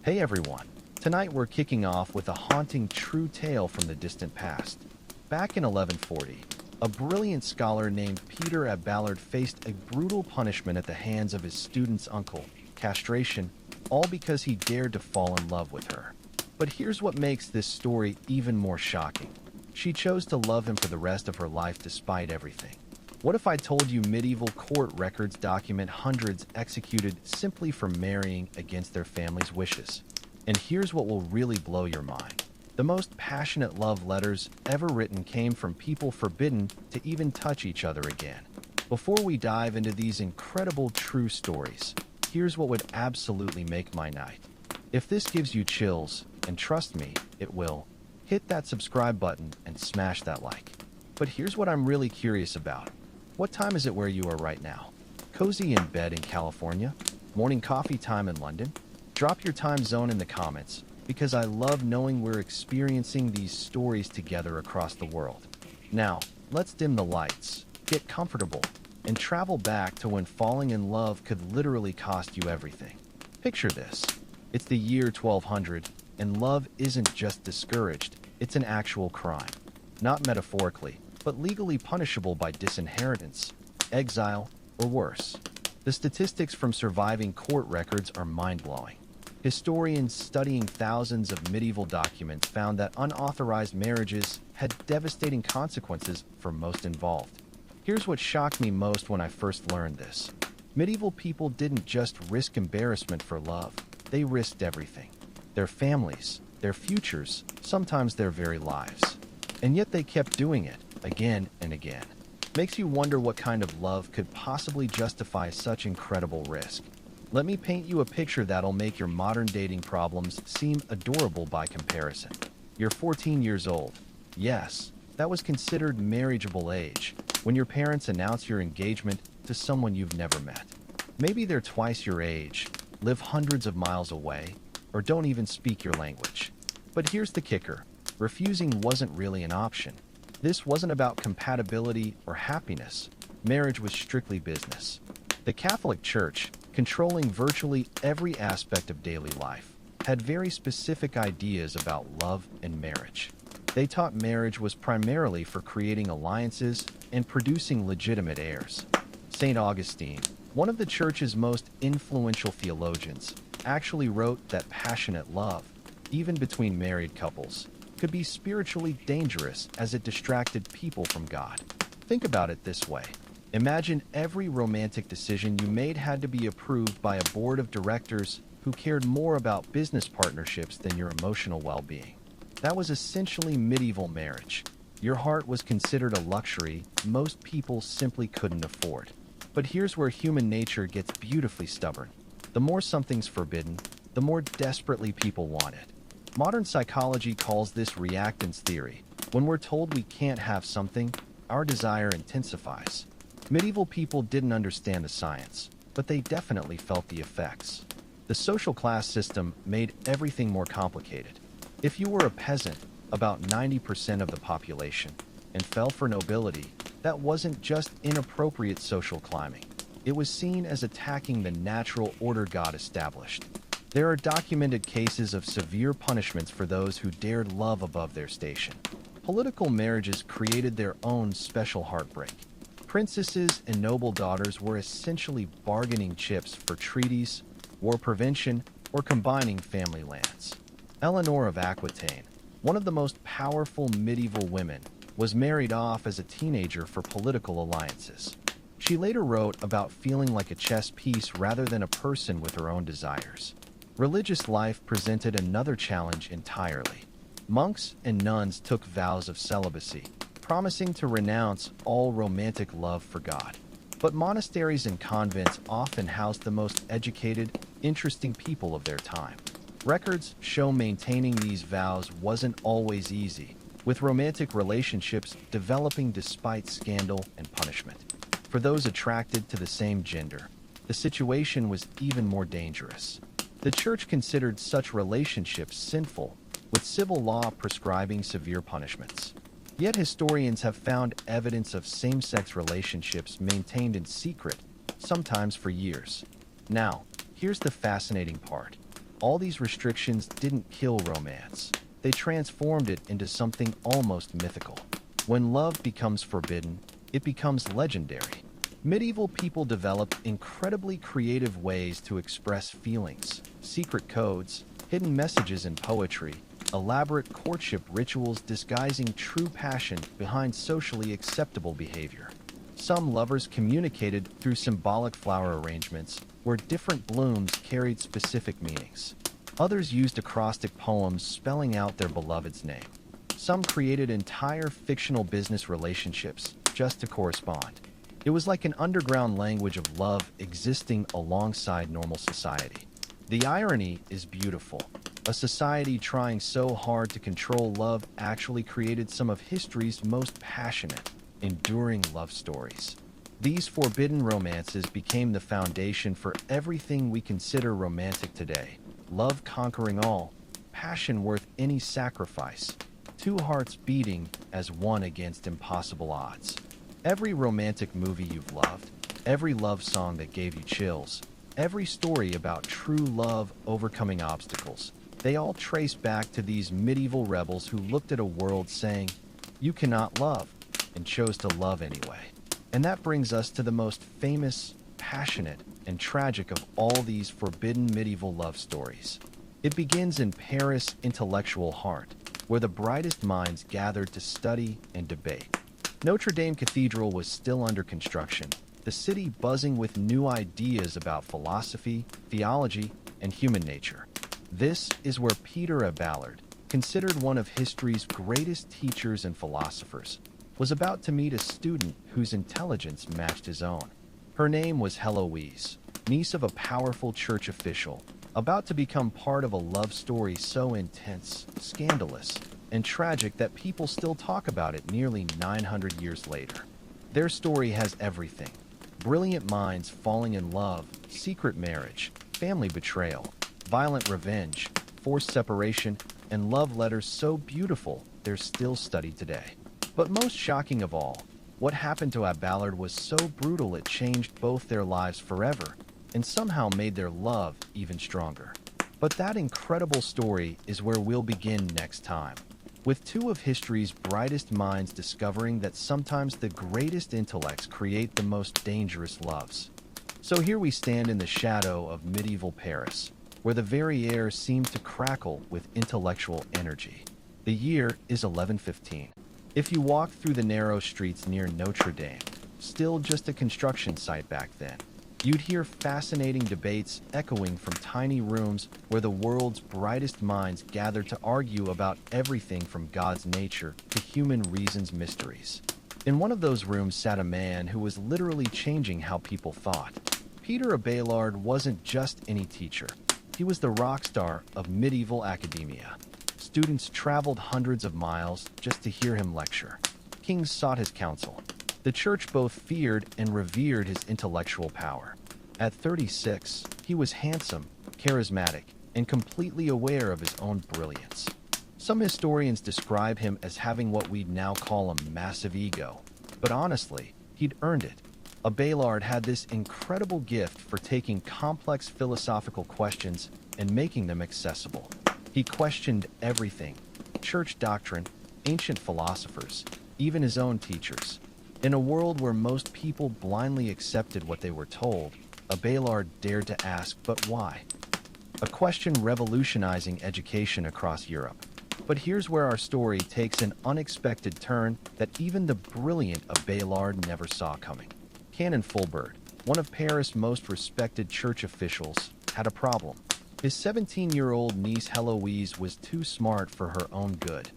Hey everyone! Tonight we're kicking off with a haunting true tale from the distant past. Back in 1140, a brilliant scholar named Peter Abelard faced a brutal punishment at the hands of his student's uncle, castration, all because he dared to fall in love with her. But here's what makes this story even more shocking. She chose to love him for the rest of her life despite everything. What if I told you medieval court records document hundreds executed simply for marrying against their family's wishes? And here's what will really blow your mind. The most passionate love letters ever written came from people forbidden to even touch each other again. Before we dive into these incredible true stories, here's what would absolutely make my night. If this gives you chills, and trust me, it will, hit that subscribe button and smash that like. But here's what I'm really curious about. What time is it where you are right now? Cozy in bed in California? Morning coffee time in London? Drop your time zone in the comments, because I love knowing we're experiencing these stories together across the world. Now, let's dim the lights, get comfortable, and travel back to when falling in love could literally cost you everything. Picture this. It's the year 1200, and love isn't just discouraged, it's an actual crime. Not metaphorically, but legally punishable by disinheritance, exile, or worse. The statistics from surviving court records are mind-blowing. Historians studying thousands of medieval documents found that unauthorized marriages had devastating consequences for most involved. Here's what shocked me most when I first learned this. Medieval people didn't just risk embarrassment for love, they risked everything. Their families, their futures, sometimes their very lives. And yet they kept doing it, again and again. Makes you wonder what kind of love could possibly justify such incredible risk. Let me paint you a picture that'll make your modern dating problems seem adorable by comparison. You're 14 years old. Yes, that was considered marriageable age, when your parents announce your engagement to someone you've never met. Maybe they're twice your age, live hundreds of miles away, or don't even speak your language. But here's the kicker. Refusing wasn't really an option. This wasn't about compatibility or happiness. Marriage was strictly business. The Catholic Church, controlling virtually every aspect of daily life, had very specific ideas about love and marriage. They taught marriage was primarily for creating alliances and producing legitimate heirs. St. Augustine, one of the Church's most influential theologians, actually wrote that passionate love, even between married couples, could be spiritually dangerous as it distracted people from God. Think about it this way. Imagine every romantic decision you made had to be approved by a board of directors who cared more about business partnerships than your emotional well-being. That was essentially medieval marriage. Your heart was considered a luxury most people simply couldn't afford. But here's where human nature gets beautifully stubborn. The more something's forbidden, the more desperately people want it. Modern psychology calls this reactance theory. When we're told we can't have something, our desire intensifies. Medieval people didn't understand the science, but they definitely felt the effects. The social class system made everything more complicated. If you were a peasant, about 90% of the population, and fell for nobility, that wasn't just inappropriate social climbing. It was seen as attacking the natural order God established. There are documented cases of severe punishments for those who dared love above their station. Political marriages created their own special heartbreak. Princesses and noble daughters were essentially bargaining chips for treaties, war prevention, or combining family lands. Eleanor of Aquitaine, one of the most powerful medieval women, was married off as a teenager for political alliances. She later wrote about feeling like a chess piece rather than a person with her own desires. Religious life presented another challenge entirely. Monks and nuns took vows of celibacy, promising to renounce all romantic love for God. But monasteries and convents often housed the most educated, interesting people of their time. Records show maintaining these vows wasn't always easy, with romantic relationships developing despite scandal and punishment. For those attracted to the same gender, the situation was even more dangerous. The Church considered such relationships sinful, with civil law prescribing severe punishments. Yet historians have found evidence of same-sex relationships maintained in secret, sometimes for years. Now, here's the fascinating part. all these restrictions didn't kill romance. They transformed it into something almost mythical. When love becomes forbidden, it becomes legendary. Medieval people developed incredibly creative ways to express feelings, secret codes, hidden messages in poetry, elaborate courtship rituals disguising true passion behind socially acceptable behavior. Some lovers communicated through symbolic flower arrangements, where different blooms carried specific meanings. Others used acrostic poems spelling out their beloved's name. Some created entire fictional business relationships just to correspond. It was like an underground language of love existing alongside normal society. The irony is beautiful. A society trying so hard to control love actually created some of history's most passionate, enduring love stories. These forbidden romances became the foundation for everything we consider romantic today. Love conquering all, passion worth any sacrifice, two hearts beating as one against impossible odds. Every romantic movie you've loved, every love song that gave you chills, every story about true love overcoming obstacles, they all trace back to these medieval rebels who looked at a world saying, "You cannot love," and chose to love anyway. And that brings us to the most famous, passionate, and tragic of all these forbidden medieval love stories. It begins in Paris' intellectual heart, where the brightest minds gathered to study and debate. Notre Dame Cathedral was still under construction, the city buzzing with new ideas about philosophy, theology, and human nature. This is where Peter Abelard, considered one of history's greatest teachers and philosophers, was about to meet a student whose intelligence matched his own. Her name was Héloïse, niece of a powerful church official, about to become part of a love story so intense, scandalous, and tragic that people still talk about it nearly 900 years later. Their story has everything: brilliant minds falling in love, secret marriage, family betrayal, violent revenge, forced separation, and love letters so beautiful they're still studied today. But most shocking of all, what happened to Abelard was so brutal it changed both their lives forever and somehow made their love even stronger. But that incredible story is where we'll begin next time, with two of history's brightest minds discovering that sometimes the greatest intellects create the most dangerous loves. So here we stand in the shadow of medieval Paris, where the very air seemed to crackle with intellectual energy. The year is 1115. If you walk through the narrow streets near Notre Dame, still just a construction site back then, you'd hear fascinating debates echoing from tiny rooms where the world's brightest minds gathered to argue about everything from God's nature to human reason's mysteries. In one of those rooms sat a man who was literally changing how people thought. Peter Abelard wasn't just any teacher. He was the rock star of medieval academia. Students traveled hundreds of miles just to hear him lecture. Kings sought his counsel. The church both feared and revered his intellectual power. At 36, he was handsome, charismatic, and completely aware of his own brilliance. Some historians describe him as having what we'd now call a massive ego, but honestly, he'd earned it. Abelard had this incredible gift for taking complex philosophical questions and making them accessible. He questioned everything: church doctrine, ancient philosophers, even his own teachers. In a world where most people blindly accepted what they were told, Abelard dared to ask, but why? A question revolutionizing education across Europe. But here's where our story takes an unexpected turn that even the brilliant Abelard never saw coming. Canon Fulbert, one of Paris' most respected church officials, had a problem. His 17-year-old niece Héloïse was too smart for her own good,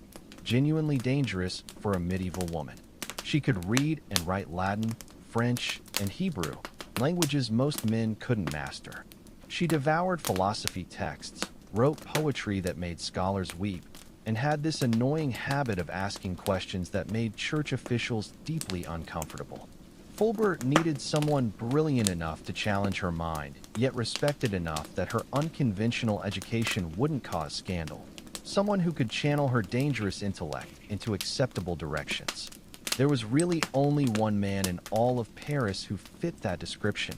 genuinely dangerous for a medieval woman. She could read and write Latin, French, and Hebrew, languages most men couldn't master. She devoured philosophy texts, wrote poetry that made scholars weep, and had this annoying habit of asking questions that made church officials deeply uncomfortable. Fulbert needed someone brilliant enough to challenge her mind, yet respected enough that her unconventional education wouldn't cause scandal. Someone who could channel her dangerous intellect into acceptable directions. There was really only one man in all of Paris who fit that description: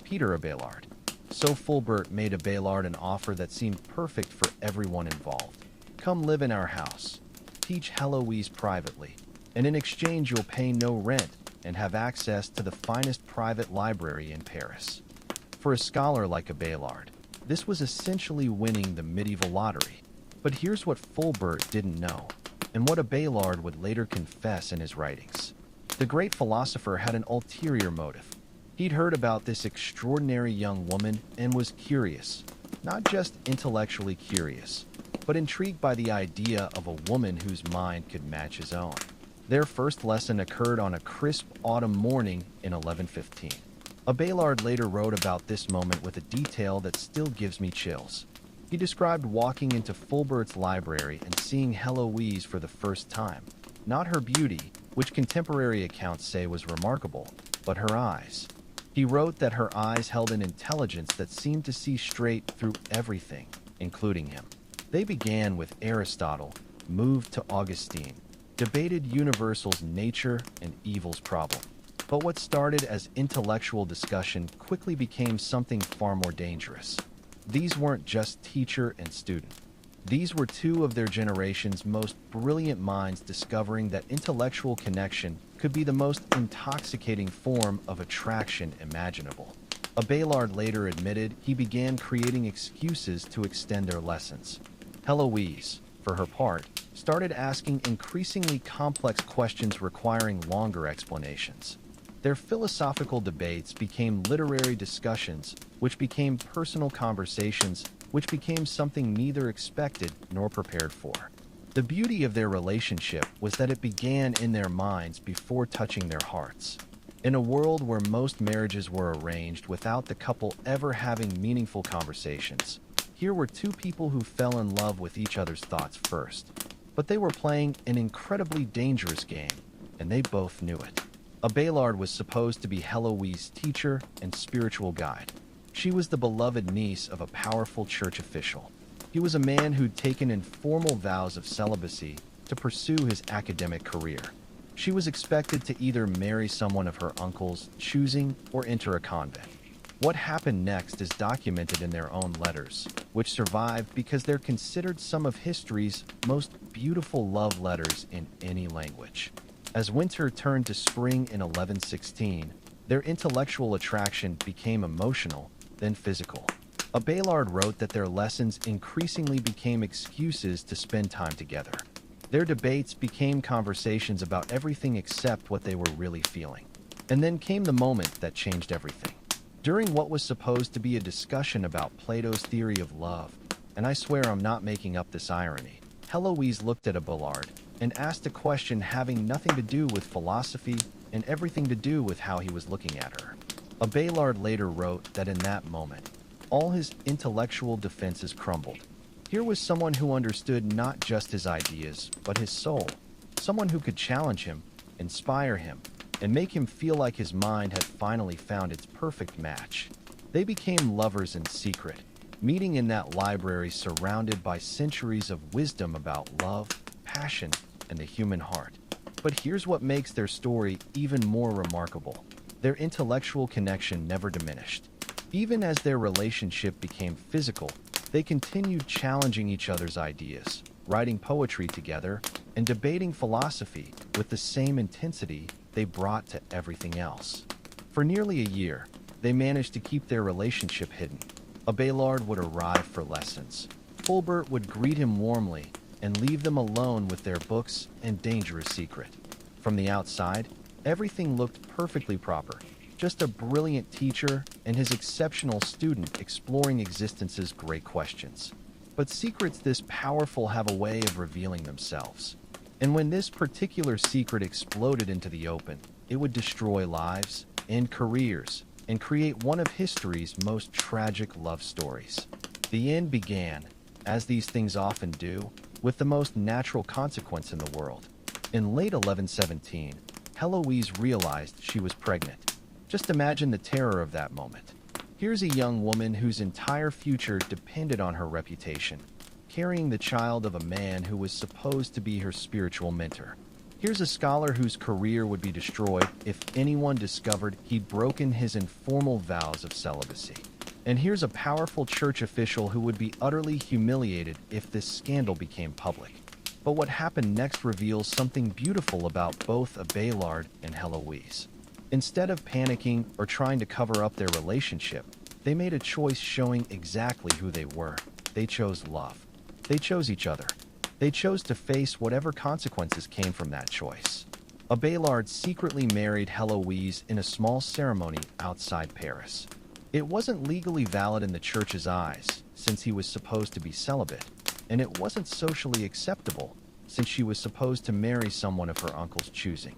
Peter Abelard. So Fulbert made Abelard an offer that seemed perfect for everyone involved. Come live in our house. Teach Héloïse privately, and in exchange you'll pay no rent and have access to the finest private library in Paris. For a scholar like Abelard, this was essentially winning the medieval lottery. But here's what Fulbert didn't know, and what Abelard would later confess in his writings. The great philosopher had an ulterior motive. He'd heard about this extraordinary young woman and was curious, not just intellectually curious, but intrigued by the idea of a woman whose mind could match his own. Their first lesson occurred on a crisp autumn morning in 1115. Abelard later wrote about this moment with a detail that still gives me chills. He described walking into Fulbert's library and seeing Héloïse for the first time. Not her beauty, which contemporary accounts say was remarkable, but her eyes. He wrote that her eyes held an intelligence that seemed to see straight through everything, including him. They began with Aristotle, moved to Augustine, debated universal's nature and evil's problem. But what started as intellectual discussion quickly became something far more dangerous. These weren't just teacher and student. These were two of their generation's most brilliant minds discovering that intellectual connection could be the most intoxicating form of attraction imaginable. Abelard later admitted he began creating excuses to extend their lessons. Héloïse, for her part, started asking increasingly complex questions requiring longer explanations. Their philosophical debates became literary discussions, which became personal conversations, which became something neither expected nor prepared for. The beauty of their relationship was that it began in their minds before touching their hearts. In a world where most marriages were arranged without the couple ever having meaningful conversations, here were two people who fell in love with each other's thoughts first. But they were playing an incredibly dangerous game, and they both knew it. Abelard was supposed to be Héloïse's teacher and spiritual guide. She was the beloved niece of a powerful church official. He was a man who'd taken informal vows of celibacy to pursue his academic career. She was expected to either marry someone of her uncle's choosing or enter a convent. What happened next is documented in their own letters, which survived because they're considered some of history's most beautiful love letters in any language. As winter turned to spring in 1116, their intellectual attraction became emotional, then physical. Abelard wrote that their lessons increasingly became excuses to spend time together. Their debates became conversations about everything except what they were really feeling. And then came the moment that changed everything. During what was supposed to be a discussion about Plato's theory of love, and I swear I'm not making up this irony, Héloïse looked at Abelard and asked a question having nothing to do with philosophy and everything to do with how he was looking at her. Abelard later wrote that in that moment, all his intellectual defenses crumbled. Here was someone who understood not just his ideas, but his soul. Someone who could challenge him, inspire him, and make him feel like his mind had finally found its perfect match. They became lovers in secret, meeting in that library surrounded by centuries of wisdom about love, passion, and the human heart. But here's what makes their story even more remarkable. Their intellectual connection never diminished. Even as their relationship became physical, they continued challenging each other's ideas, writing poetry together, and debating philosophy with the same intensity they brought to everything else. For nearly a year, they managed to keep their relationship hidden. Abelard would arrive for lessons. Fulbert would greet him warmly and leave them alone with their books and dangerous secret. From the outside, everything looked perfectly proper. Just a brilliant teacher and his exceptional student exploring existence's great questions. But secrets this powerful have a way of revealing themselves. And when this particular secret exploded into the open, it would destroy lives, end careers, and create one of history's most tragic love stories. The end began, as these things often do, with the most natural consequence in the world. In late 1117, Héloïse realized she was pregnant. Just imagine the terror of that moment. Here's a young woman whose entire future depended on her reputation, carrying the child of a man who was supposed to be her spiritual mentor. Here's a scholar whose career would be destroyed if anyone discovered he'd broken his informal vows of celibacy. And here's a powerful church official who would be utterly humiliated if this scandal became public. But what happened next reveals something beautiful about both Abelard and Héloïse. Instead of panicking or trying to cover up their relationship, they made a choice showing exactly who they were. They chose love. They chose each other. They chose to face whatever consequences came from that choice. Abelard secretly married Héloïse in a small ceremony outside Paris. It wasn't legally valid in the church's eyes, since he was supposed to be celibate, and it wasn't socially acceptable, since she was supposed to marry someone of her uncle's choosing.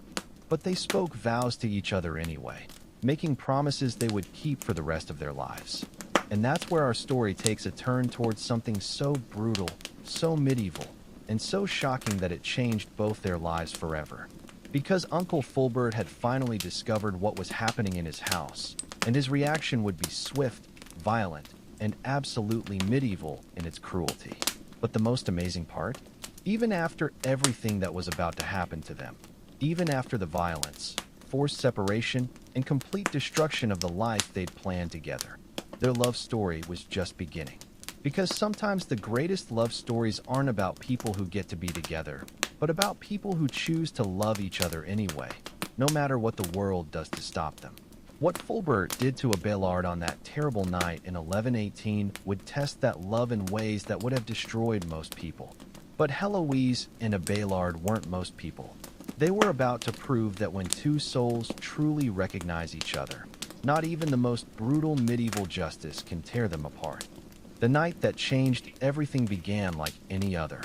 But they spoke vows to each other anyway, making promises they would keep for the rest of their lives. And that's where our story takes a turn towards something so brutal, so medieval, and so shocking that it changed both their lives forever. Because Uncle Fulbert had finally discovered what was happening in his house, and his reaction would be swift, violent, and absolutely medieval in its cruelty. But the most amazing part? Even after everything that was about to happen to them, even after the violence, forced separation, and complete destruction of the life they'd planned together, their love story was just beginning. Because sometimes the greatest love stories aren't about people who get to be together, but about people who choose to love each other anyway, no matter what the world does to stop them. What Fulbert did to Abelard on that terrible night in 1118 would test that love in ways that would have destroyed most people. But Héloïse and Abelard weren't most people. They were about to prove that when two souls truly recognize each other, not even the most brutal medieval justice can tear them apart. The night that changed everything began like any other.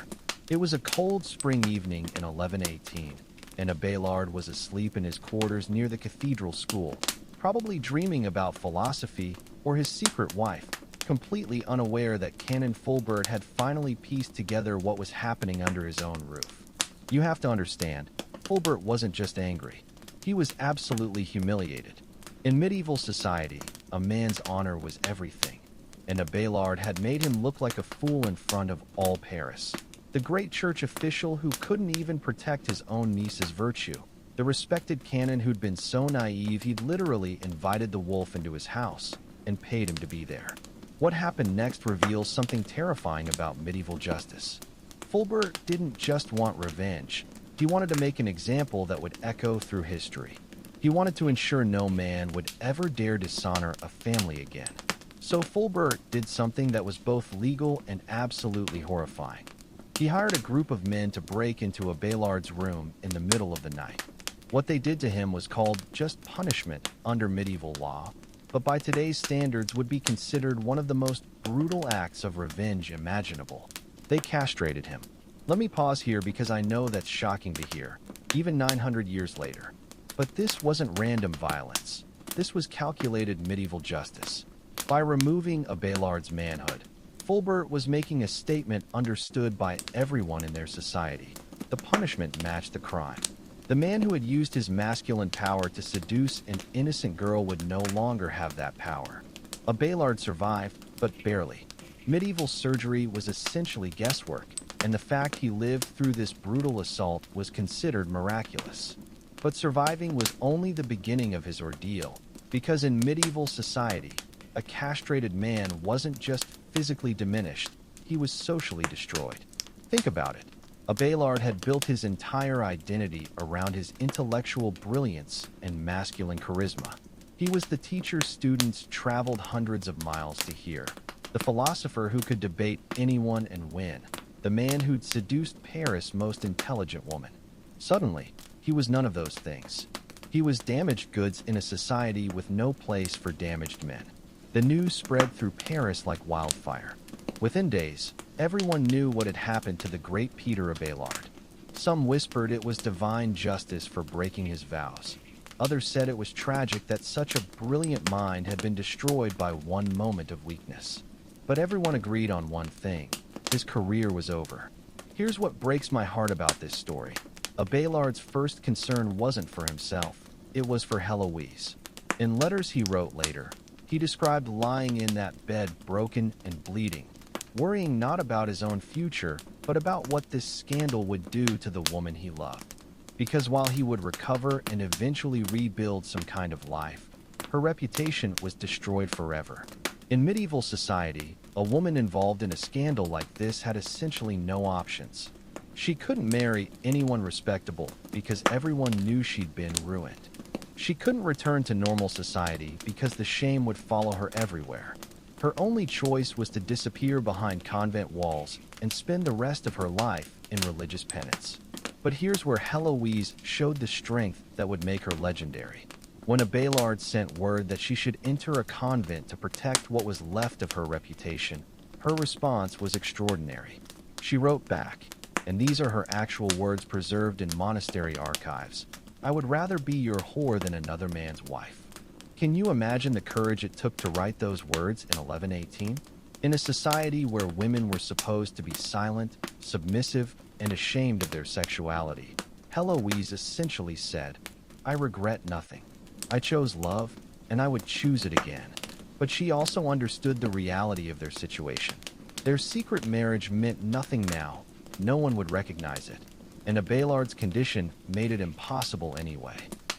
It was a cold spring evening in 1118, and Abelard was asleep in his quarters near the cathedral school, probably dreaming about philosophy or his secret wife, completely unaware that Canon Fulbert had finally pieced together what was happening under his own roof. You have to understand, Fulbert wasn't just angry. He was absolutely humiliated. In medieval society, a man's honor was everything, and Abelard had made him look like a fool in front of all Paris. The great church official who couldn't even protect his own niece's virtue. The respected canon who'd been so naive he'd literally invited the wolf into his house and paid him to be there. What happened next reveals something terrifying about medieval justice. Fulbert didn't just want revenge. He wanted to make an example that would echo through history. He wanted to ensure no man would ever dare dishonor a family again. So Fulbert did something that was both legal and absolutely horrifying. He hired a group of men to break into Abelard's room in the middle of the night. What they did to him was called just punishment under medieval law, but by today's standards would be considered one of the most brutal acts of revenge imaginable. They castrated him. Let me pause here because I know that's shocking to hear, even 900 years later. But this wasn't random violence. This was calculated medieval justice. By removing Abelard's manhood, Fulbert was making a statement understood by everyone in their society. The punishment matched the crime. The man who had used his masculine power to seduce an innocent girl would no longer have that power. Abelard survived, but barely. Medieval surgery was essentially guesswork, and the fact he lived through this brutal assault was considered miraculous. But surviving was only the beginning of his ordeal, because in medieval society, a castrated man wasn't just physically diminished, he was socially destroyed. Think about it. Abelard had built his entire identity around his intellectual brilliance and masculine charisma. He was the teacher students traveled hundreds of miles to hear, the philosopher who could debate anyone and win, the man who'd seduced Paris' most intelligent woman. Suddenly, he was none of those things. He was damaged goods in a society with no place for damaged men. The news spread through Paris like wildfire. Within days, everyone knew what had happened to the great Peter Abelard. Some whispered it was divine justice for breaking his vows. Others said it was tragic that such a brilliant mind had been destroyed by one moment of weakness. But everyone agreed on one thing: his career was over. Here's what breaks my heart about this story. Abelard's first concern wasn't for himself, it was for Héloïse. In letters he wrote later, he described lying in that bed broken and bleeding, worrying not about his own future, but about what this scandal would do to the woman he loved. Because while he would recover and eventually rebuild some kind of life, her reputation was destroyed forever. In medieval society, a woman involved in a scandal like this had essentially no options. She couldn't marry anyone respectable because everyone knew she'd been ruined. She couldn't return to normal society because the shame would follow her everywhere. Her only choice was to disappear behind convent walls and spend the rest of her life in religious penance. But here's where Héloïse showed the strength that would make her legendary. When Abelard sent word that she should enter a convent to protect what was left of her reputation, her response was extraordinary. She wrote back, and these are her actual words preserved in monastery archives: "I would rather be your whore than another man's wife." Can you imagine the courage it took to write those words in 1118? In a society where women were supposed to be silent, submissive, and ashamed of their sexuality, Héloïse essentially said, "I regret nothing. I chose love, and I would choose it again." But she also understood the reality of their situation. Their secret marriage meant nothing now. No one would recognize it. And Abelard's condition made it impossible anyway.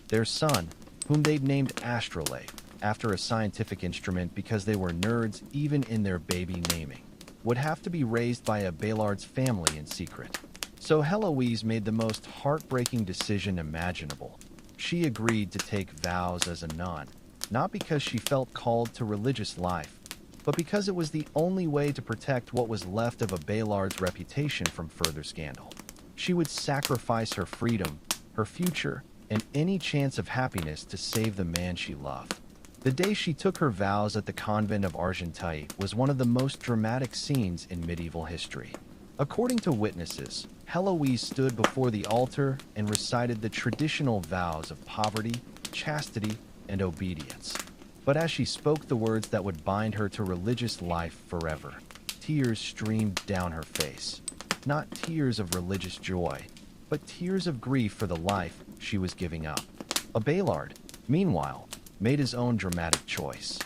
Their son, whom they'd named Astrolabe, after a scientific instrument because they were nerds even in their baby naming, would have to be raised by Abelard's family in secret. So Héloïse made the most heartbreaking decision imaginable. She agreed to take vows as a nun, not because she felt called to religious life, but because it was the only way to protect what was left of Abelard's reputation from further scandal. She would sacrifice her freedom, her future, and any chance of happiness to save the man she loved. The day she took her vows at the convent of Argenteuil was one of the most dramatic scenes in medieval history. According to witnesses, Héloïse stood before the altar and recited the traditional vows of poverty, chastity, and obedience. But as she spoke the words that would bind her to religious life forever, tears streamed down her face. Not tears of religious joy, but tears of grief for the life she was giving up. Abelard, meanwhile, made his own dramatic choice.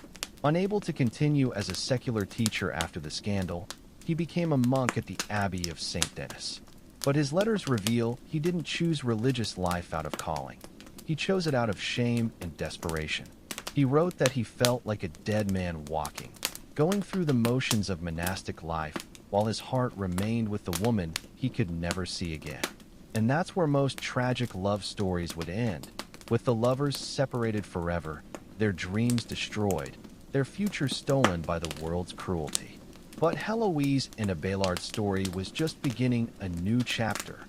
Unable to continue as a secular teacher after the scandal, he became a monk at the Abbey of St. Denis. But his letters reveal he didn't choose religious life out of calling. He chose it out of shame and desperation. He wrote that he felt like a dead man walking, going through the motions of monastic life, while his heart remained with the woman he could never see again. And that's where most tragic love stories would end, with the lovers separated forever, their dreams destroyed, their future stolen by the world's cruelty. But Héloïse and Abelard's story was just beginning a new chapter,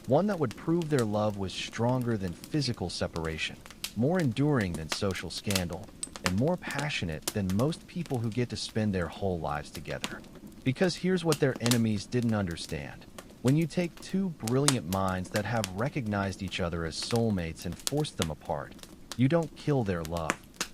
one that would prove their love was stronger than physical separation, more enduring than social scandal, and more passionate than most people who get to spend their whole lives together. Because here's what their enemies didn't understand. When you take two brilliant minds that have recognized each other as soulmates and force them apart, you don't kill their love.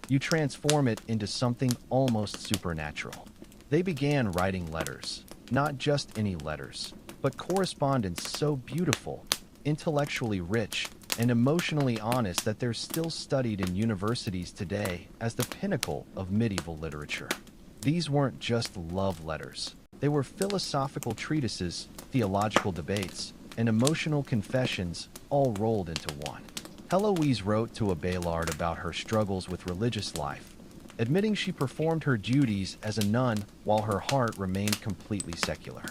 You transform it into something almost supernatural. They began writing letters, not just any letters, but correspondence so beautiful, intellectually rich, and emotionally honest that they're still studied in universities today as the pinnacle of medieval literature. These weren't just love letters. They were philosophical treatises, theological debates, and emotional confessions all rolled into one. Héloïse wrote to Abelard about her struggles with religious life, admitting she performed her duties as a nun while her heart remained completely secular.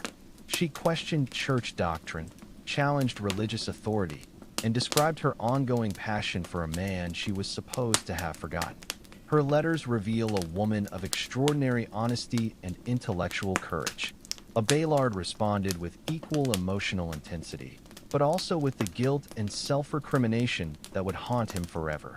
She questioned church doctrine, challenged religious authority, and described her ongoing passion for a man she was supposed to have forgotten. Her letters reveal a woman of extraordinary honesty and intellectual courage. Abelard responded with equal emotional intensity, but also with the guilt and self-recrimination that would haunt him forever.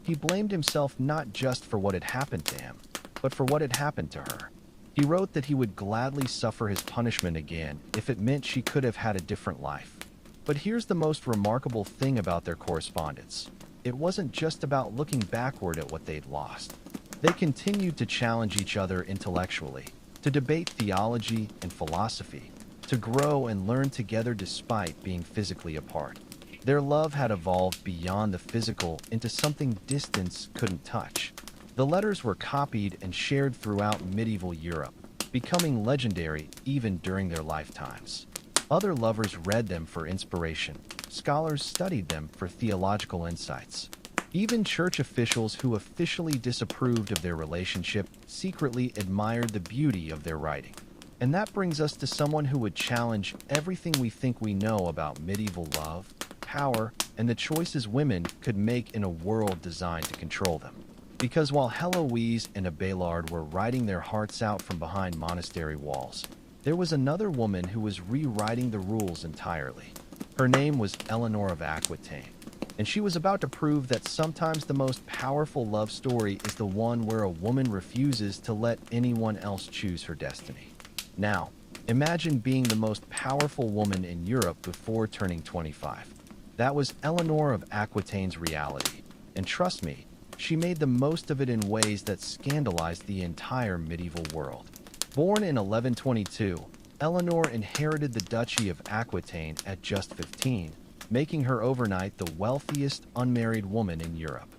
He blamed himself not just for what had happened to him, but for what had happened to her. He wrote that he would gladly suffer his punishment again if it meant she could have had a different life. But here's the most remarkable thing about their correspondence. It wasn't just about looking backward at what they'd lost. They continued to challenge each other intellectually, to debate theology and philosophy, to grow and learn together despite being physically apart. Their love had evolved beyond the physical into something distance couldn't touch. The letters were copied and shared throughout medieval Europe, becoming legendary even during their lifetimes. Other lovers read them for inspiration. Scholars studied them for theological insights. Even church officials who officially disapproved of their relationship secretly admired the beauty of their writing. And that brings us to someone who would challenge everything we think we know about medieval love, power, and the choices women could make in a world designed to control them. Because while Héloïse and Abelard were writing their hearts out from behind monastery walls, there was another woman who was rewriting the rules entirely. Her name was Eleanor of Aquitaine, and she was about to prove that sometimes the most powerful love story is the one where a woman refuses to let anyone else choose her destiny. Now, imagine being the most powerful woman in Europe before turning 25. That was Eleanor of Aquitaine's reality, and trust me, she made the most of it in ways that scandalized the entire medieval world. Born in 1122, Eleanor inherited the Duchy of Aquitaine at just 15, making her overnight the wealthiest unmarried woman in Europe.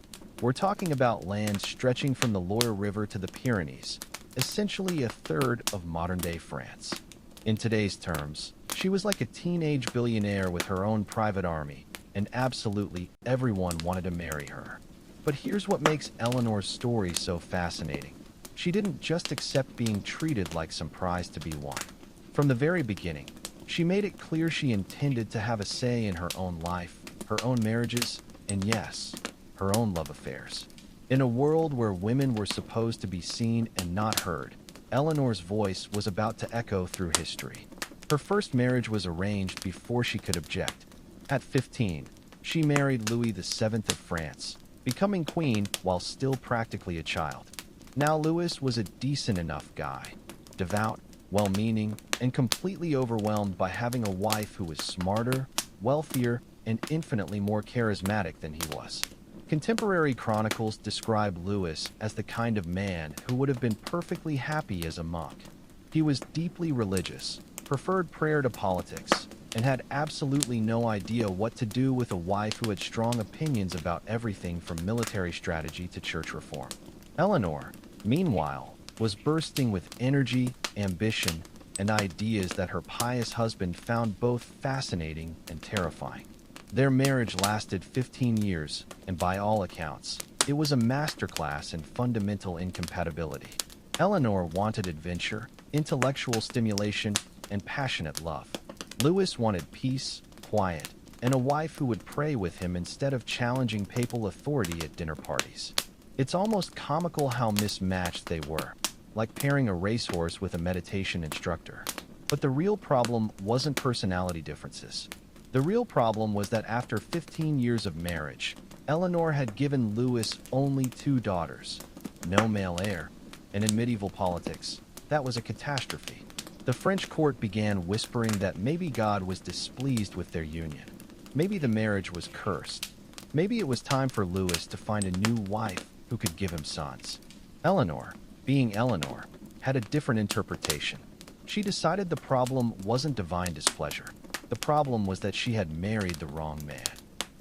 We're talking about land stretching from the Loire River to the Pyrenees, essentially a third of modern-day France. In today's terms, she was like a teenage billionaire with her own private army, and absolutely everyone wanted to marry her. But here's what makes Eleanor's story so fascinating. She didn't just accept being treated like some prize to be won. From the very beginning, she made it clear she intended to have a say in her own life, her own marriages, and yes, her own love affairs. In a world where women were supposed to be seen and not heard, Eleanor's voice was about to echo through history. Her first marriage was arranged before she could object. At 15, she married Louis VII of France, becoming queen while still practically a child. Now Louis was a decent enough guy, devout, well-meaning, and completely overwhelmed by having a wife who was smarter, wealthier, and infinitely more charismatic than he was. Contemporary chronicles describe Louis as the kind of man who would have been perfectly happy as a monk. He was deeply religious, preferred prayer to politics, and had absolutely no idea what to do with a wife who had strong opinions about everything from military strategy to church reform. Eleanor, meanwhile, was bursting with energy, ambition, and ideas that her pious husband found both fascinating and terrifying. Their marriage lasted 15 years, and by all accounts, it was a masterclass in fundamental incompatibility. Eleanor wanted adventure, intellectual stimulation, and passionate love. Louis wanted peace, quiet, and a wife who would pray with him instead of challenging papal authority at dinner parties. It's almost comical how mismatched they were, like pairing a racehorse with a meditation instructor. But the real problem wasn't personality differences. The real problem was that after 15 years of marriage, Eleanor had given Louis only 2 daughters, no male heir, and in medieval politics, that was a catastrophe. The French court began whispering that maybe God was displeased with their union. Maybe the marriage was cursed. Maybe it was time for Louis to find a new wife who could give him sons. Eleanor, being Eleanor, had a different interpretation. She decided the problem wasn't divine displeasure. The problem was that she had married the wrong man.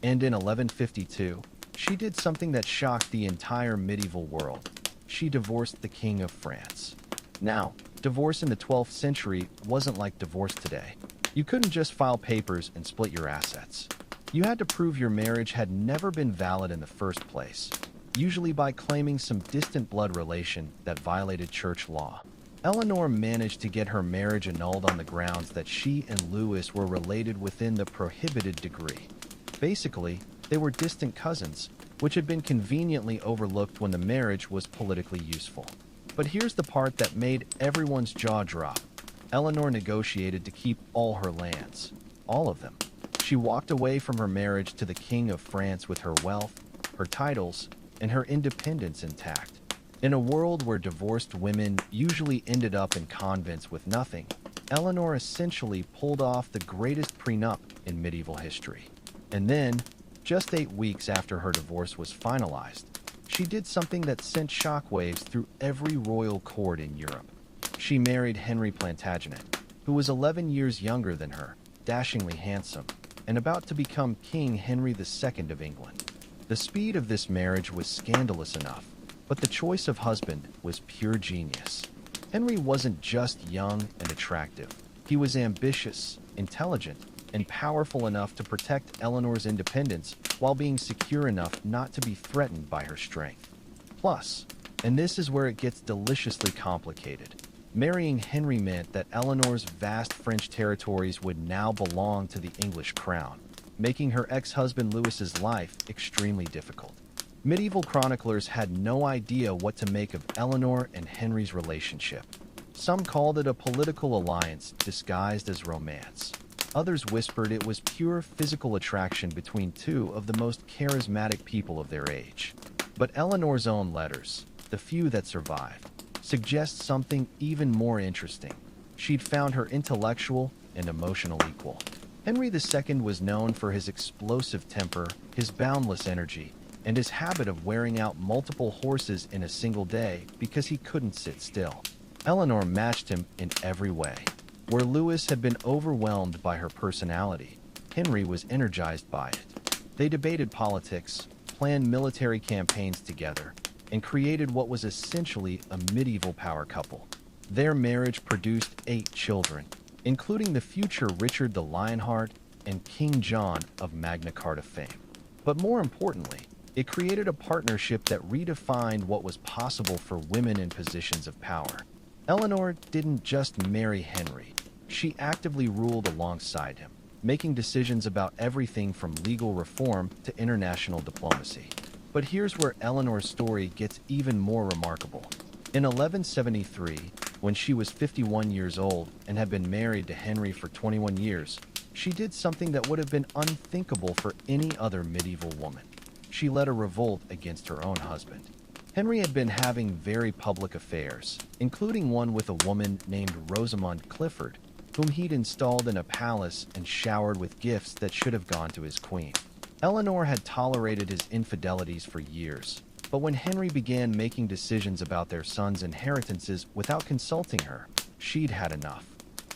And in 1152, she did something that shocked the entire medieval world. She divorced the King of France. Now, divorce in the 12th century wasn't like divorce today. You couldn't just file papers and split your assets. You had to prove your marriage had never been valid in the first place, usually by claiming some distant blood relation that violated church law. Eleanor managed to get her marriage annulled on the grounds that she and Louis were related within the prohibited degree. Basically, they were distant cousins, which had been conveniently overlooked when the marriage was politically useful. But here's the part that made everyone's jaw drop. Eleanor negotiated to keep all her lands. All of them. She walked away from her marriage to the King of France with her wealth, her titles, and her independence intact. In a world where divorced women usually ended up in convents with nothing, Eleanor essentially pulled off the greatest prenup in medieval history. And then, just 8 weeks after her divorce was finalized, she did something that sent shockwaves through every royal court in Europe. She married Henry Plantagenet, who was 11 years younger than her, dashingly handsome, and about to become King Henry II of England. The speed of this marriage was scandalous enough, but the choice of husband was pure genius. Henry wasn't just young and attractive. He was ambitious, intelligent, and powerful enough to protect Eleanor's independence while being secure enough not to be threatened by her strength. Plus, and this is where it gets deliciously complicated, marrying Henry meant that Eleanor's vast French territories would now belong to the English crown, making her ex-husband Louis's life extremely difficult. Medieval chroniclers had no idea what to make of Eleanor and Henry's relationship. Some called it a political alliance disguised as romance. Others whispered it was pure physical attraction between two of the most charismatic people of their age. But Eleanor's own letters, the few that survived, suggest something even more interesting. She'd found her intellectual and emotional equal. Henry II was known for his explosive temper, his boundless energy, and his habit of wearing out multiple horses in a single day because he couldn't sit still. Eleanor matched him in every way. Where Louis had been overwhelmed by her personality, Henry was energized by it. They debated politics, planned military campaigns together, and created what was essentially a medieval power couple. Their marriage produced 8 children, including the future Richard the Lionheart and King John of Magna Carta fame. But more importantly, it created a partnership that redefined what was possible for women in positions of power. Eleanor didn't just marry Henry. She actively ruled alongside him, making decisions about everything from legal reform to international diplomacy. But here's where Eleanor's story gets even more remarkable. In 1173, when she was 51 years old and had been married to Henry for 21 years, she did something that would have been unthinkable for any other medieval woman. She led a revolt against her own husband. Henry had been having very public affairs, including one with a woman named Rosamond Clifford, whom he'd installed in a palace and showered with gifts that should have gone to his queen. Eleanor had tolerated his infidelities for years, but when Henry began making decisions about their sons' inheritances without consulting her, she'd had enough.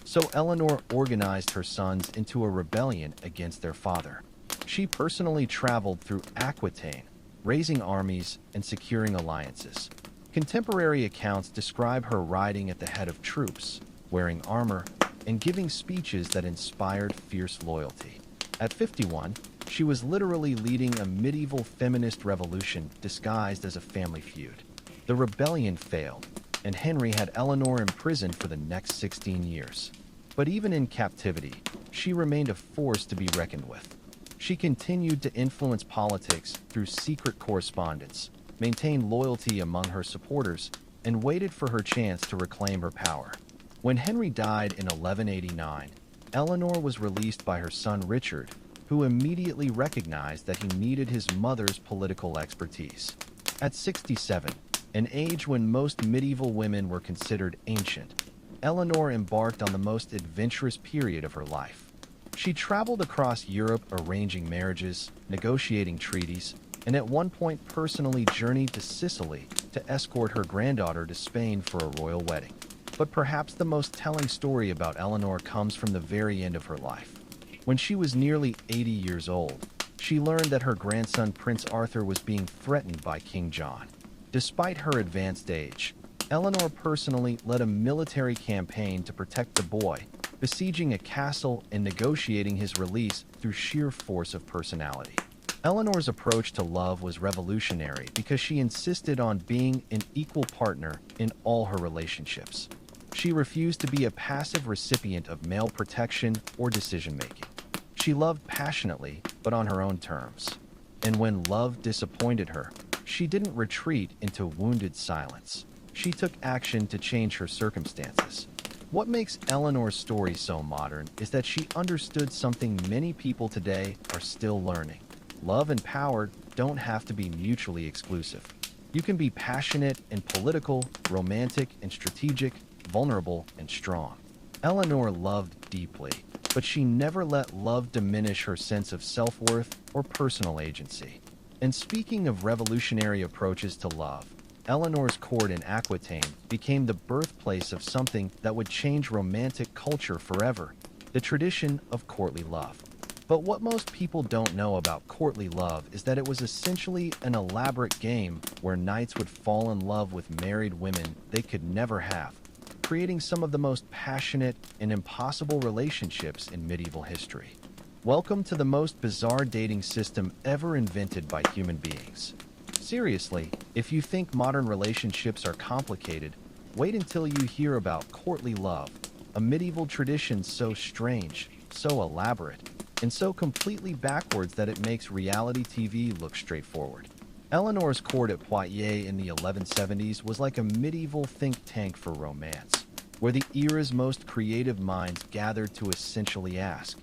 So Eleanor organized her sons into a rebellion against their father. She personally traveled through Aquitaine, raising armies and securing alliances. Contemporary accounts describe her riding at the head of troops, wearing armor, and giving speeches that inspired fierce loyalty. At 51, she was literally leading a medieval feminist revolution disguised as a family feud. The rebellion failed, and Henry had Eleanor imprisoned for the next 16 years. But even in captivity, she remained a force to be reckoned with. She continued to influence politics through secret correspondence, maintained loyalty among her supporters, and waited for her chance to reclaim her power. When Henry died in 1189, Eleanor was released by her son Richard, who immediately recognized that he needed his mother's political expertise. At 67, an age when most medieval women were considered ancient, Eleanor embarked on the most adventurous period of her life. She traveled across Europe arranging marriages, negotiating treaties, and at one point personally journeyed to Sicily to escort her granddaughter to Spain for a royal wedding. But perhaps the most telling story about Eleanor comes from the very end of her life. When she was nearly 80 years old, she learned that her grandson Prince Arthur was being threatened by King John. Despite her advanced age, Eleanor personally led a military campaign to protect the boy, besieging a castle and negotiating his release through sheer force of personality. Eleanor's approach to love was revolutionary because she insisted on being an equal partner in all her relationships. She refused to be a passive recipient of male protection or decision-making. She loved passionately, but on her own terms. And when love disappointed her, she didn't retreat into wounded silence. She took action to change her circumstances. What makes Eleanor's story so modern is that she understood something many people today are still learning. Love and power don't have to be mutually exclusive. You can be passionate and political, romantic and strategic, vulnerable and strong. Eleanor loved deeply, but she never let love diminish her sense of self-worth or personal agency. And speaking of revolutionary approaches to love, Eleanor's court in Aquitaine became the birthplace of something that would change romantic culture forever, the tradition of courtly love. But what most people don't know about courtly love is that it was essentially an elaborate game where knights would fall in love with married women they could never have, creating some of the most passionate and impossible relationships in medieval history. Welcome to the most bizarre dating system ever invented by human beings. Seriously, if you think modern relationships are complicated, wait until you hear about courtly love, a medieval tradition so strange, so elaborate, and so completely backwards that it makes reality TV look straightforward. Eleanor's court at Poitiers in the 1170s was like a medieval think tank for romance, where the era's most creative minds gathered to essentially ask,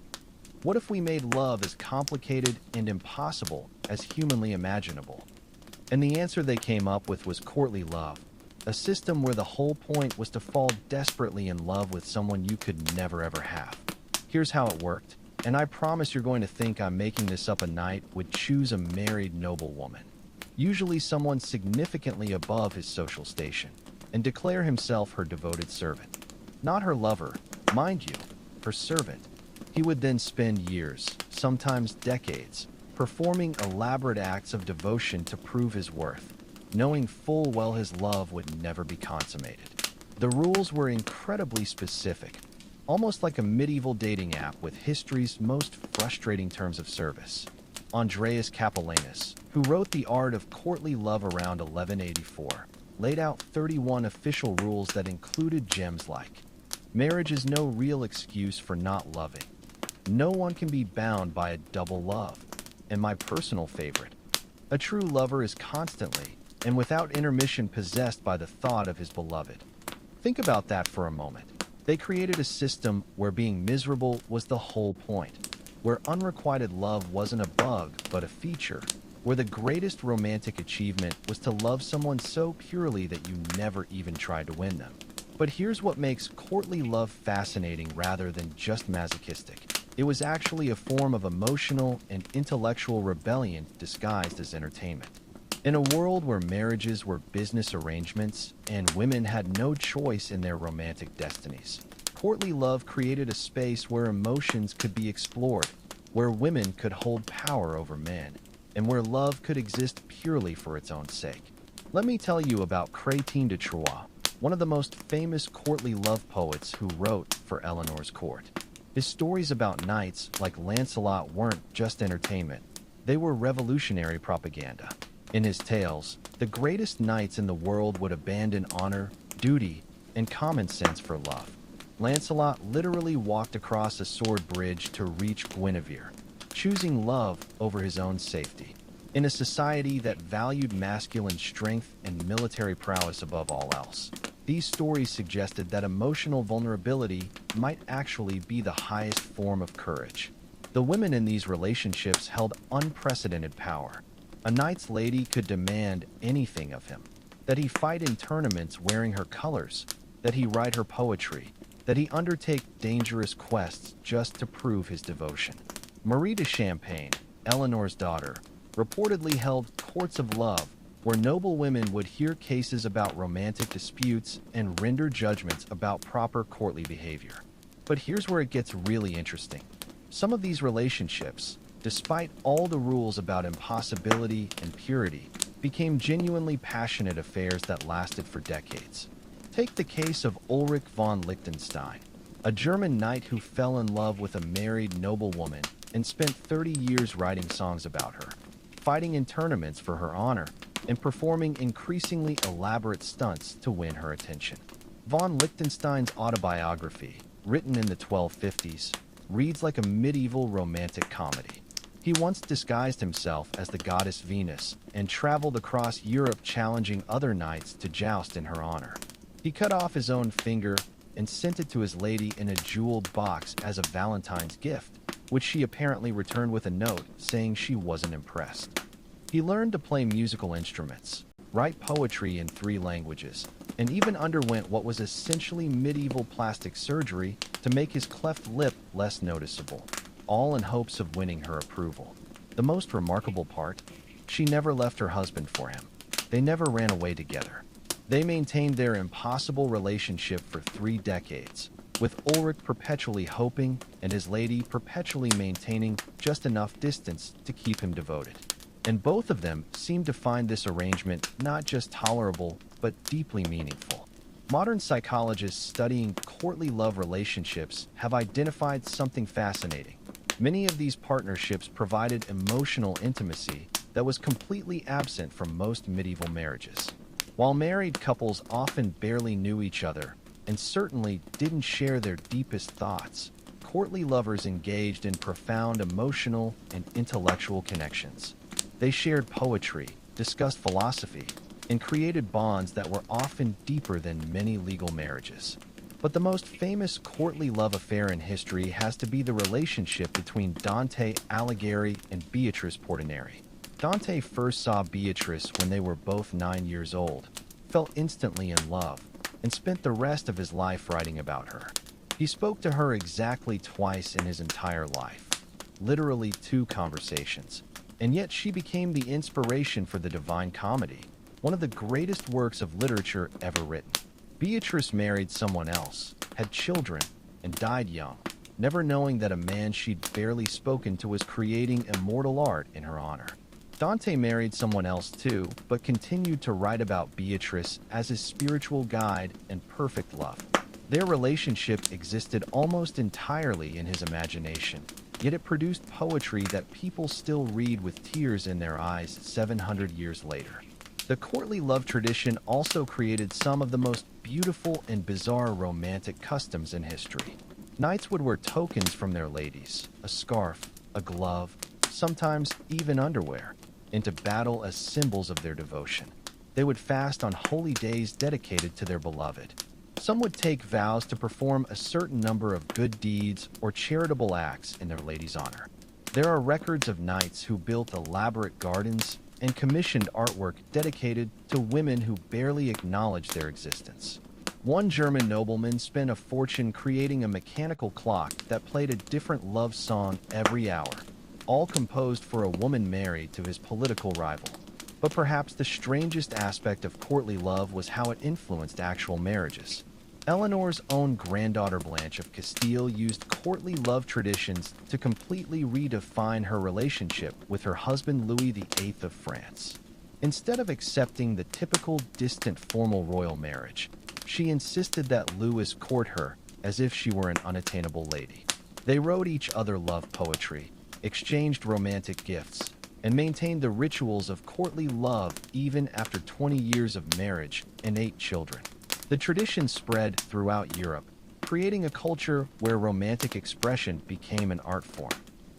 what if we made love as complicated and impossible as humanly imaginable? And the answer they came up with was courtly love, a system where the whole point was to fall desperately in love with someone you could never ever have. Here's how it worked, and I promise you're going to think I'm making this up. A knight would choose a married noblewoman, usually someone significantly above his social station, and declare himself her devoted servant. Not her lover, mind you, her servant. He would then spend years, sometimes decades, performing elaborate acts of devotion to prove his worth, knowing full well his love would never be consummated. The rules were incredibly specific, almost like a medieval dating app with history's most frustrating terms of service. Andreas Capellanus, who wrote The Art of Courtly Love around 1184, laid out 31 official rules that included gems like, marriage is no real excuse for not loving. No one can be bound by a double love. And my personal favorite, a true lover is constantly, and without intermission, possessed by the thought of his beloved. Think about that for a moment. They created a system where being miserable was the whole point, where unrequited love wasn't a bug but a feature, where the greatest romantic achievement was to love someone so purely that you never even tried to win them. But here's what makes courtly love fascinating rather than just masochistic. It was actually a form of emotional and intellectual rebellion disguised as entertainment. In a world where marriages were business arrangements and women had no choice in their romantic destinies, courtly love created a space where emotions could be explored, where women could hold power over men, and where love could exist purely for its own sake. Let me tell you about Crétin de Troyes, one of the most famous courtly love poets who wrote for Eleanor's court. His stories about knights like Lancelot weren't just entertainment, they were revolutionary propaganda. In his tales, the greatest knights in the world would abandon honor, duty, and common sense for love. Lancelot literally walked across a sword bridge to reach Guinevere, choosing love over his own safety. In a society that valued masculine strength and military prowess above all else, these stories suggested that emotional vulnerability might actually be the highest form of courage. The women in these relationships held unprecedented power. A knight's lady could demand anything of him, that he fight in tournaments wearing her colors, that he write her poetry, that he undertake dangerous quests just to prove his devotion. Marie de Champagne, Eleanor's daughter, reportedly held courts of love where noble women would hear cases about romantic disputes and render judgments about proper courtly behavior. But here's where it gets really interesting. Some of these relationships, despite all the rules about impossibility and purity, became genuinely passionate affairs that lasted for decades. Take the case of Ulrich von Liechtenstein, a German knight who fell in love with a married noblewoman and spent 30 years writing songs about her, fighting in tournaments for her honor, and performing increasingly elaborate stunts to win her attention. Von Liechtenstein's autobiography, written in the 1250s, reads like a medieval romantic comedy. He once disguised himself as the goddess Venus and traveled across Europe challenging other knights to joust in her honor. He cut off his own finger and sent it to his lady in a jeweled box as a Valentine's gift, which she apparently returned with a note saying she wasn't impressed. He learned to play musical instruments, write poetry in 3 languages, and even underwent what was essentially medieval plastic surgery to make his cleft lip less noticeable, all in hopes of winning her approval. The most remarkable part? She never left her husband for him. They never ran away together. They maintained their impossible relationship for 3 decades, with Ulrich perpetually hoping and his lady perpetually maintaining just enough distance to keep him devoted. And both of them seemed to find this arrangement not just tolerable, but deeply meaningful. Modern psychologists studying courtly love relationships have identified something fascinating. Many of these partnerships provided emotional intimacy that was completely absent from most medieval marriages. While married couples often barely knew each other and certainly didn't share their deepest thoughts, courtly lovers engaged in profound emotional and intellectual connections. They shared poetry, discussed philosophy, and created bonds that were often deeper than many legal marriages. But the most famous courtly love affair in history has to be the relationship between Dante Alighieri and Beatrice Portinari. Dante first saw Beatrice when they were both 9 years old, fell instantly in love, and spent the rest of his life writing about her. He spoke to her exactly twice in his entire life, literally 2 conversations, and yet she became the inspiration for the Divine Comedy, one of the greatest works of literature ever written. Beatrice married someone else, had children, and died young, never knowing that a man she'd barely spoken to was creating immortal art in her honor. Dante married someone else too, but continued to write about Beatrice as his spiritual guide and perfect love. Their relationship existed almost entirely in his imagination, yet it produced poetry that people still read with tears in their eyes 700 years later. The courtly love tradition also created some of the most beautiful and bizarre romantic customs in history. Knights would wear tokens from their ladies, a scarf, a glove, sometimes even underwear, into battle as symbols of their devotion. They would fast on holy days dedicated to their beloved. Some would take vows to perform a certain number of good deeds or charitable acts in their lady's honor. There are records of knights who built elaborate gardens and commissioned artwork dedicated to women who barely acknowledged their existence. One German nobleman spent a fortune creating a mechanical clock that played a different love song every hour, all composed for a woman married to his political rival. But perhaps the strangest aspect of courtly love was how it influenced actual marriages. Eleanor's own granddaughter Blanche of Castile used courtly love traditions to completely redefine her relationship with her husband Louis VIII of France. Instead of accepting the typical distant formal royal marriage, she insisted that Louis court her as if she were an unattainable lady. They wrote each other love poetry, exchanged romantic gifts, and maintained the rituals of courtly love even after 20 years of marriage and 8 children. The tradition spread throughout Europe, creating a culture where romantic expression became an art form.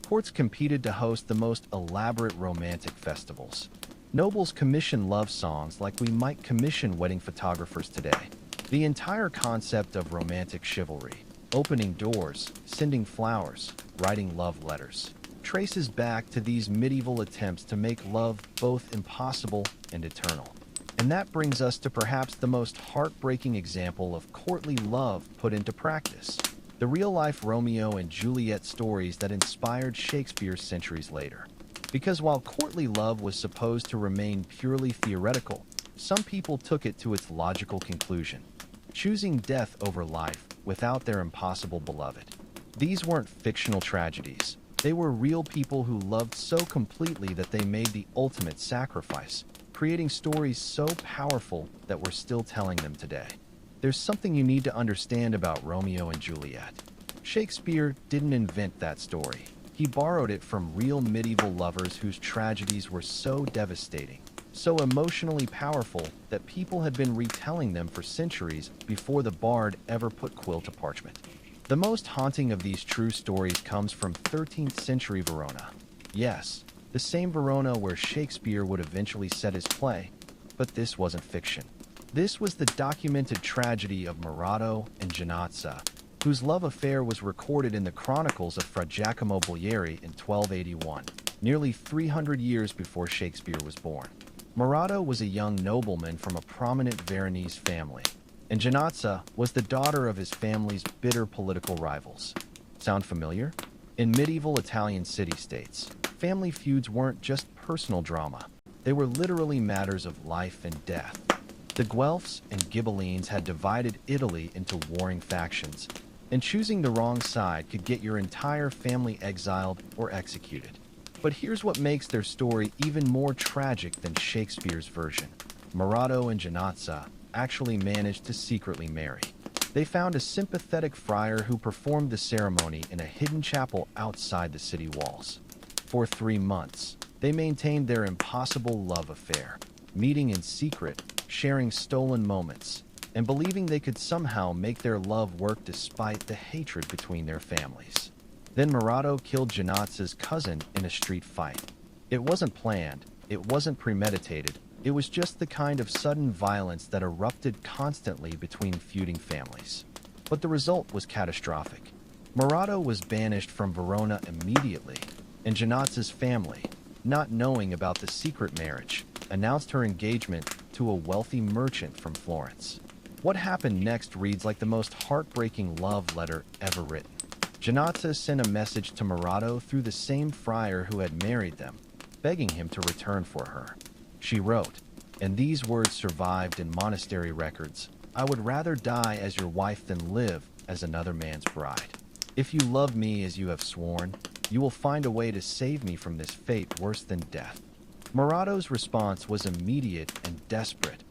Courts competed to host the most elaborate romantic festivals. Nobles commissioned love songs like we might commission wedding photographers today. The entire concept of romantic chivalry, opening doors, sending flowers, writing love letters, traces back to these medieval attempts to make love both impossible and eternal. And that brings us to perhaps the most heartbreaking example of courtly love put into practice, the real-life Romeo and Juliet stories that inspired Shakespeare centuries later. Because while courtly love was supposed to remain purely theoretical, some people took it to its logical conclusion, choosing death over life without their impossible beloved. These weren't fictional tragedies. They were real people who loved so completely that they made the ultimate sacrifice, creating stories so powerful that we're still telling them today. There's something you need to understand about Romeo and Juliet. Shakespeare didn't invent that story. He borrowed it from real medieval lovers whose tragedies were so devastating, so emotionally powerful that people had been retelling them for centuries before the bard ever put quill to parchment. The most haunting of these true stories comes from 13th century Verona. Yes, the same Verona where Shakespeare would eventually set his play, but this wasn't fiction. This was the documented tragedy of Murato and Giannozza, whose love affair was recorded in the chronicles of Fra Giacomo Boieri in 1281, nearly 300 years before Shakespeare was born. Murato was a young nobleman from a prominent Veronese family, and Giannozza was the daughter of his family's bitter political rivals. Sound familiar? In medieval Italian city-states, family feuds weren't just personal drama. They were literally matters of life and death. The Guelphs and Ghibellines had divided Italy into warring factions, and choosing the wrong side could get your entire family exiled or executed. But here's what makes their story even more tragic than Shakespeare's version. Murato and Giannozza actually managed to secretly marry. They found a sympathetic friar who performed the ceremony in a hidden chapel outside the city walls. For 3 months, they maintained their impossible love affair, meeting in secret, sharing stolen moments, and believing they could somehow make their love work despite the hatred between their families. Then Marato killed Janazza's cousin in a street fight. It wasn't planned, it wasn't premeditated, it was just the kind of sudden violence that erupted constantly between feuding families. But the result was catastrophic. Marato was banished from Verona immediately, and Janazza's family, not knowing about the secret marriage, announced her engagement to a wealthy merchant from Florence. What happened next reads like the most heartbreaking love letter ever written. Janazza sent a message to Marato through the same friar who had married them, begging him to return for her. She wrote, and these words survived in monastery records, "I would rather die as your wife than live as another man's bride. If you love me as you have sworn, you will find a way to save me from this fate worse than death." Marato's response was immediate and desperate.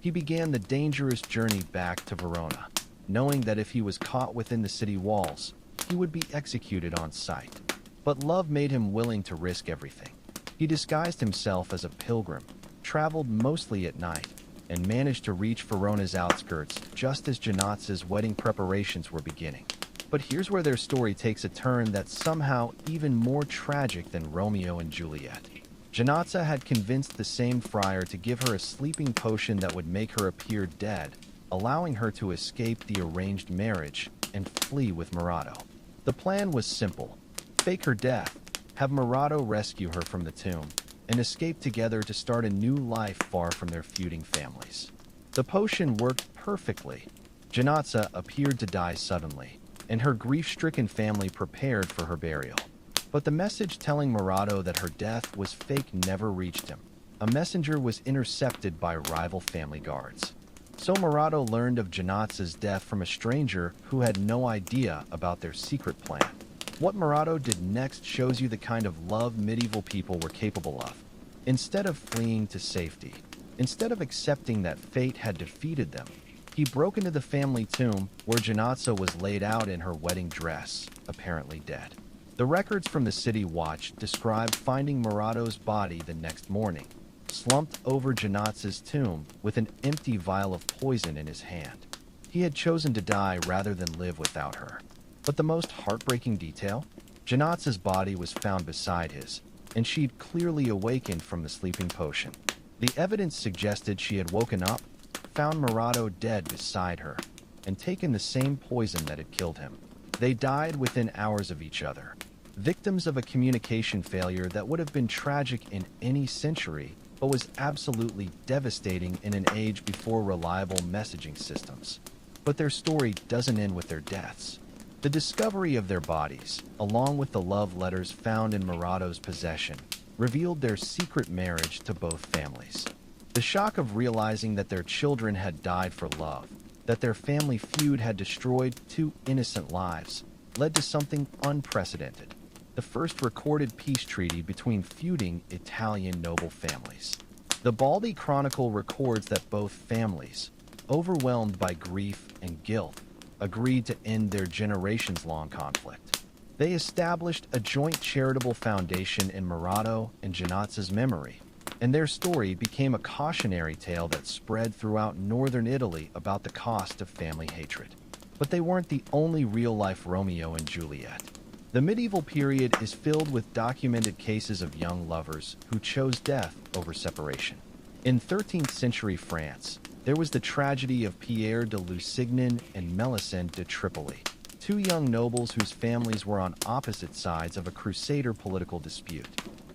He began the dangerous journey back to Verona, knowing that if he was caught within the city walls, he would be executed on sight. But love made him willing to risk everything. He disguised himself as a pilgrim, traveled mostly at night, and managed to reach Verona's outskirts just as Janazza's wedding preparations were beginning. But here's where their story takes a turn that's somehow even more tragic than Romeo and Juliet. Janazza had convinced the same friar to give her a sleeping potion that would make her appear dead, allowing her to escape the arranged marriage and flee with Marato. The plan was simple: fake her death, have Marato rescue her from the tomb, and escape together to start a new life far from their feuding families. The potion worked perfectly. Janazza appeared to die suddenly, and her grief-stricken family prepared for her burial. But the message telling Marato that her death was fake never reached him. A messenger was intercepted by rival family guards. So Marato learned of Janazza's death from a stranger who had no idea about their secret plan. What Marato did next shows you the kind of love medieval people were capable of. Instead of fleeing to safety, instead of accepting that fate had defeated them, he broke into the family tomb where Janazza was laid out in her wedding dress, apparently dead. The records from the city watch describe finding Marato's body the next morning, slumped over Janazza's tomb with an empty vial of poison in his hand. He had chosen to die rather than live without her. But the most heartbreaking detail? Janazza's body was found beside his, and she'd clearly awakened from the sleeping potion. The evidence suggested she had woken up, found Marato dead beside her, and taken the same poison that had killed him. They died within hours of each other, victims of a communication failure that would have been tragic in any century, but was absolutely devastating in an age before reliable messaging systems. But their story doesn't end with their deaths. The discovery of their bodies, along with the love letters found in Marato's possession, revealed their secret marriage to both families. The shock of realizing that their children had died for love, that their family feud had destroyed 2 innocent lives, led to something unprecedented: the first recorded peace treaty between feuding Italian noble families. The Baldi Chronicle records that both families, overwhelmed by grief and guilt, agreed to end their generations-long conflict. They established a joint charitable foundation in Marato and Janazza's memory, and their story became a cautionary tale that spread throughout northern Italy about the cost of family hatred. But they weren't the only real-life Romeo and Juliet. The medieval period is filled with documented cases of young lovers who chose death over separation. In 13th century France, there was the tragedy of Pierre de Lusignan and Melisande de Tripoli, 2 young nobles whose families were on opposite sides of a crusader political dispute.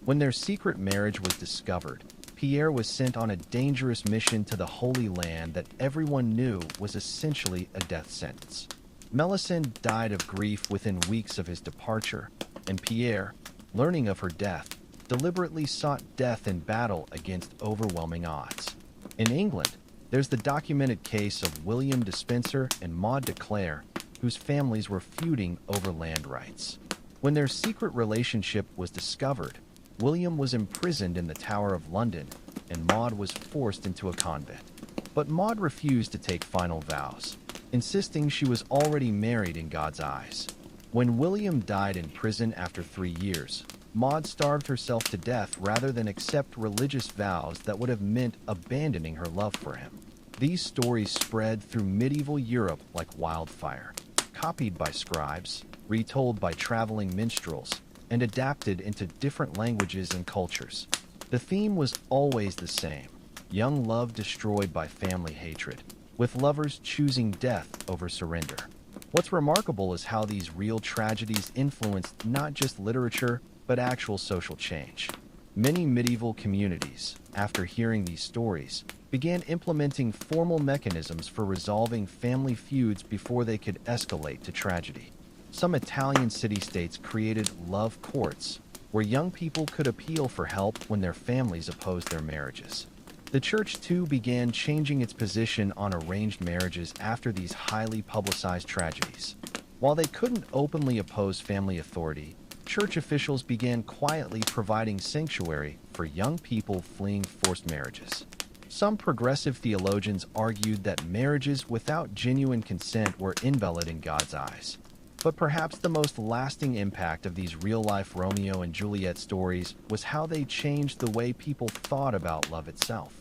When their secret marriage was discovered, Pierre was sent on a dangerous mission to the Holy Land that everyone knew was essentially a death sentence. Melisande died of grief within weeks of his departure, and Pierre, learning of her death, deliberately sought death in battle against overwhelming odds. In England, there's the documented case of William de Spencer and Maud de Clare, whose families were feuding over land rights. When their secret relationship was discovered, William was imprisoned in the Tower of London, and Maud was forced into a convent. But Maud refused to take final vows. insisting she was already married in God's eyes. When William died in prison after 3 years, Maud starved herself to death rather than accept religious vows that would have meant abandoning her love for him. These stories spread through medieval Europe like wildfire, copied by scribes, retold by traveling minstrels, and adapted into different languages and cultures. The theme was always the same: young love destroyed by family hatred, with lovers choosing death over surrender. What's remarkable is how these real tragedies influenced not just literature, but actual social change. Many medieval communities, after hearing these stories, began implementing formal mechanisms for resolving family feuds before they could escalate to tragedy. Some Italian city-states created love courts, where young people could appeal for help when their families opposed their marriages. The church, too, began changing its position on arranged marriages after these highly publicized tragedies. While they couldn't openly oppose family authority, church officials began quietly providing sanctuary for young people fleeing forced marriages. Some progressive theologians argued that marriages without genuine consent were invalid in God's eyes. But perhaps the most lasting impact of these real-life Romeo and Juliet stories was how they changed the way people thought about love itself.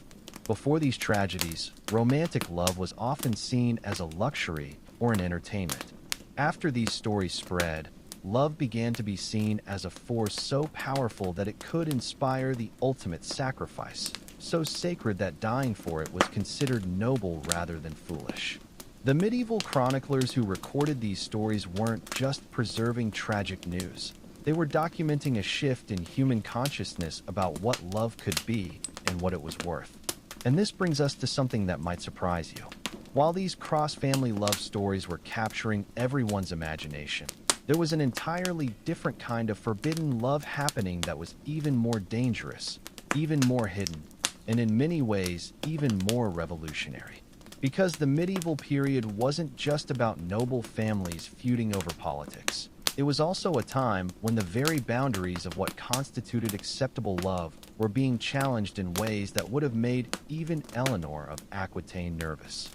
Before these tragedies, romantic love was often seen as a luxury or an entertainment. After these stories spread, love began to be seen as a force so powerful that it could inspire the ultimate sacrifice, so sacred that dying for it was considered noble rather than foolish. The medieval chroniclers who recorded these stories weren't just preserving tragic news. They were documenting a shift in human consciousness about what love could be and what it was worth. And this brings us to something that might surprise you. While these cross-family love stories were capturing everyone's imagination, there was an entirely different kind of forbidden love happening that was even more dangerous, even more hidden, and in many ways, even more revolutionary. Because the medieval period wasn't just about noble families feuding over politics. It was also a time when the very boundaries of what constituted acceptable love were being challenged in ways that would have made even Eleanor of Aquitaine nervous.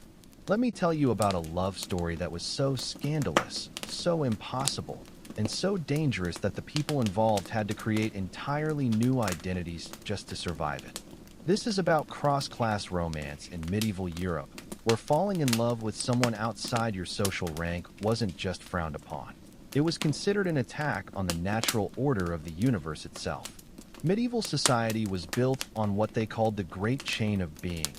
Let me tell you about a love story that was so scandalous, so impossible, and so dangerous that the people involved had to create entirely new identities just to survive it. This is about cross-class romance in medieval Europe, where falling in love with someone outside your social rank wasn't just frowned upon. It was considered an attack on the natural order of the universe itself. Medieval society was built on what they called the Great Chain of Being,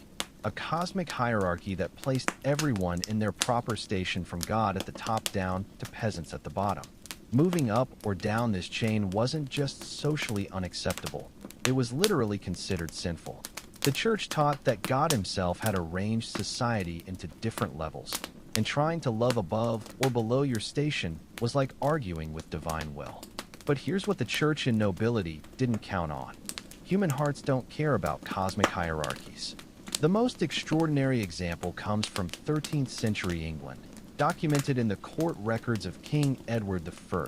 a cosmic hierarchy that placed everyone in their proper station from God at the top down to peasants at the bottom. Moving up or down this chain wasn't just socially unacceptable, it was literally considered sinful. The church taught that God himself had arranged society into different levels, and trying to love above or below your station was like arguing with divine will. But here's what the church and nobility didn't count on. Human hearts don't care about cosmic hierarchies. The most extraordinary example comes from 13th century England, documented in the court records of King Edward I.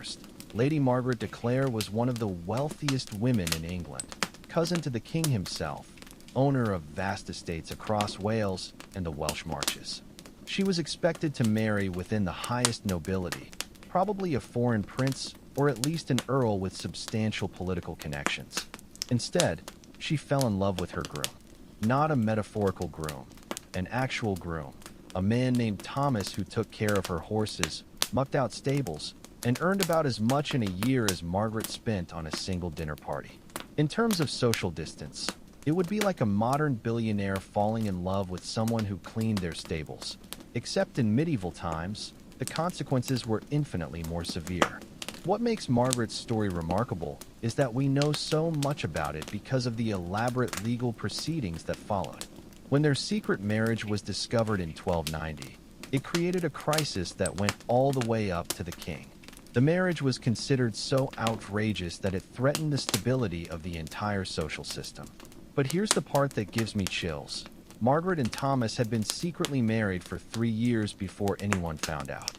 Lady Margaret de Clare was one of the wealthiest women in England, cousin to the king himself, owner of vast estates across Wales and the Welsh Marches. She was expected to marry within the highest nobility, probably a foreign prince or at least an earl with substantial political connections. Instead, she fell in love with her groom. Not a metaphorical groom, an actual groom, a man named Thomas who took care of her horses, mucked out stables, and earned about as much in a year as Margaret spent on a single dinner party. In terms of social distance, it would be like a modern billionaire falling in love with someone who cleaned their stables. Except in medieval times, the consequences were infinitely more severe. What makes Margaret's story remarkable is that we know so much about it because of the elaborate legal proceedings that followed. When their secret marriage was discovered in 1290, it created a crisis that went all the way up to the king. The marriage was considered so outrageous that it threatened the stability of the entire social system. But here's the part that gives me chills. Margaret and Thomas had been secretly married for 3 years before anyone found out.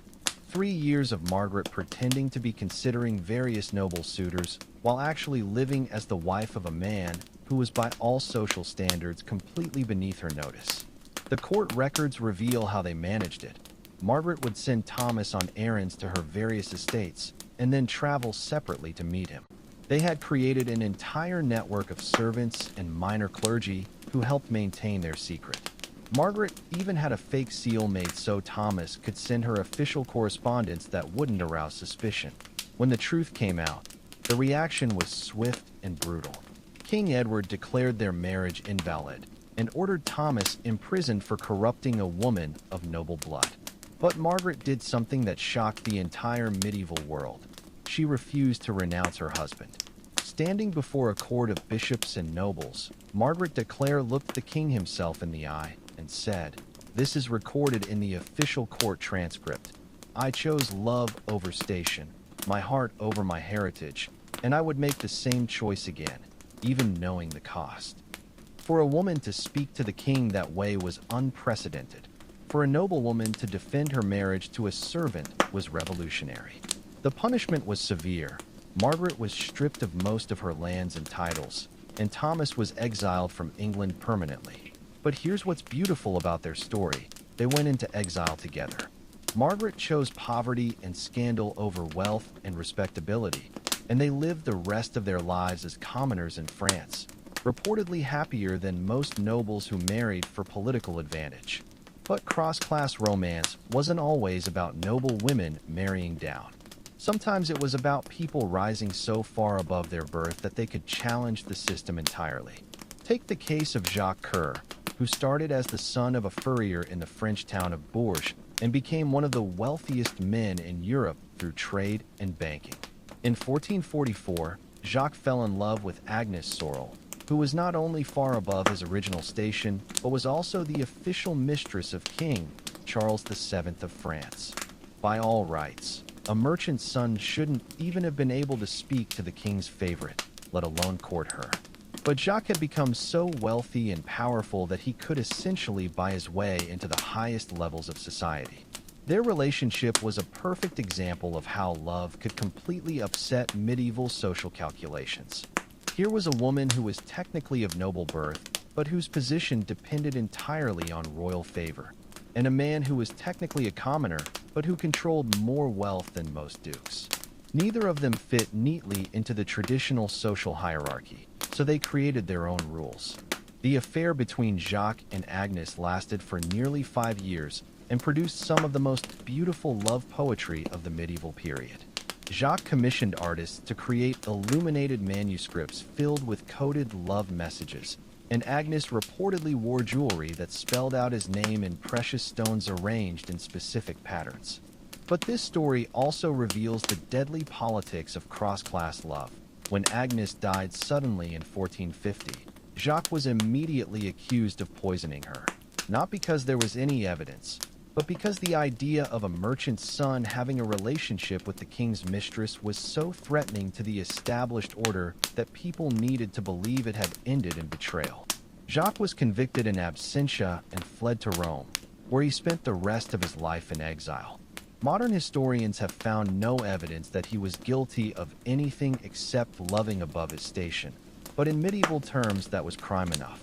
3 years of Margaret pretending to be considering various noble suitors while actually living as the wife of a man who was by all social standards completely beneath her notice. The court records reveal how they managed it. Margaret would send Thomas on errands to her various estates and then travel separately to meet him. They had created an entire network of servants and minor clergy who helped maintain their secret. Margaret even had a fake seal made so Thomas could send her official correspondence that wouldn't arouse suspicion. When the truth came out, the reaction was swift and brutal. King Edward declared their marriage invalid and ordered Thomas imprisoned for corrupting a woman of noble blood. But Margaret did something that shocked the entire medieval world. She refused to renounce her husband. Standing before a court of bishops and nobles, Margaret de Clare looked the king himself in the eye and said, "This is recorded in the official court transcript. I chose love over station, my heart over my heritage, and I would make the same choice again, even knowing the cost." For a woman to speak to the king that way was unprecedented. For a noblewoman to defend her marriage to a servant was revolutionary. The punishment was severe. Margaret was stripped of most of her lands and titles, and Thomas was exiled from England permanently. But here's what's beautiful about their story. They went into exile together. Margaret chose poverty and scandal over wealth and respectability, and they lived the rest of their lives as commoners in France, reportedly happier than most nobles who married for political advantage. But cross-class romance wasn't always about noble women marrying down. Sometimes it was about people rising so far above their birth that they could challenge the system entirely. Take the case of Jacques Coeur, who started as the son of a furrier in the French town of Bourges and became one of the wealthiest men in Europe through trade and banking. In 1444, Jacques fell in love with Agnes Sorel, who was not only far above his original station, but was also the official mistress of King Charles VII of France. By all rights, a merchant's son shouldn't even have been able to speak to the king's favorite, let alone court her. But Jacques had become so wealthy and powerful that he could essentially buy his way into the highest levels of society. Their relationship was a perfect example of how love could completely upset medieval social calculations. Here was a woman who was technically of noble birth, but whose position depended entirely on royal favor, and a man who was technically a commoner, but who controlled more wealth than most dukes. Neither of them fit neatly into the traditional social hierarchy, so they created their own rules. The affair between Jacques and Agnes lasted for nearly 5 years and produced some of the most beautiful love poetry of the medieval period. Jacques commissioned artists to create illuminated manuscripts filled with coded love messages, and Agnes reportedly wore jewelry that spelled out his name in precious stones arranged in specific patterns. But this story also reveals the deadly politics of cross-class love. When Agnes died suddenly in 1450, Jacques was immediately accused of poisoning her, not because there was any evidence, but because the idea of a merchant's son having a relationship with the king's mistress was so threatening to the established order that people needed to believe it had ended in betrayal. Jacques was convicted in absentia and fled to Rome, where he spent the rest of his life in exile. Modern historians have found no evidence that he was guilty of anything except loving above his station, but in medieval terms that was crime enough.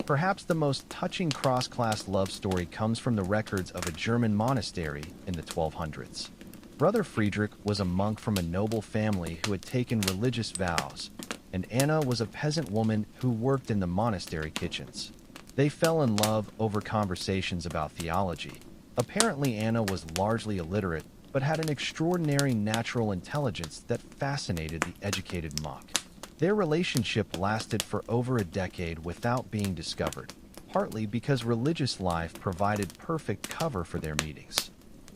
Perhaps the most touching cross-class love story comes from the records of a German monastery in the 1200s. Brother Friedrich was a monk from a noble family who had taken religious vows, and Anna was a peasant woman who worked in the monastery kitchens. They fell in love over conversations about theology. Apparently, Anna was largely illiterate, but had an extraordinary natural intelligence that fascinated the educated monk. Their relationship lasted for over a decade without being discovered, partly because religious life provided perfect cover for their meetings.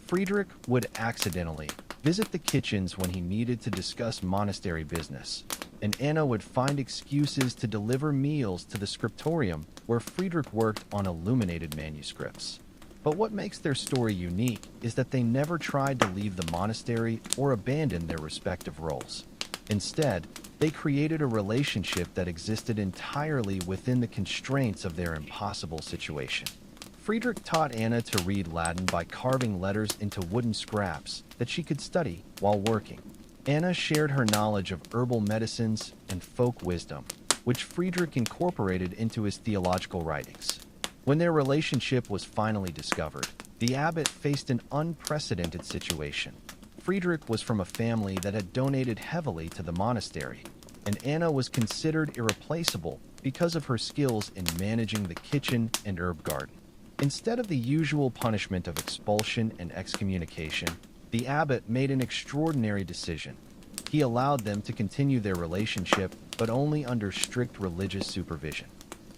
Friedrich would accidentally visit the kitchens when he needed to discuss monastery business, and Anna would find excuses to deliver meals to the scriptorium where Friedrich worked on illuminated manuscripts. But what makes their story unique is that they never tried to leave the monastery or abandon their respective roles. Instead, they created a relationship that existed entirely within the constraints of their impossible situation. Friedrich taught Anna to read Latin by carving letters into wooden scraps that she could study while working. Anna shared her knowledge of herbal medicines and folk wisdom, which Friedrich incorporated into his theological writings. When their relationship was finally discovered, The abbot faced an unprecedented situation. Friedrich was from a family that had donated heavily to the monastery, and Anna was considered irreplaceable because of her skills in managing the kitchen and herb garden. Instead of the usual punishment of expulsion and excommunication, the abbot made an extraordinary decision. He allowed them to continue their relationship, but only under strict religious supervision.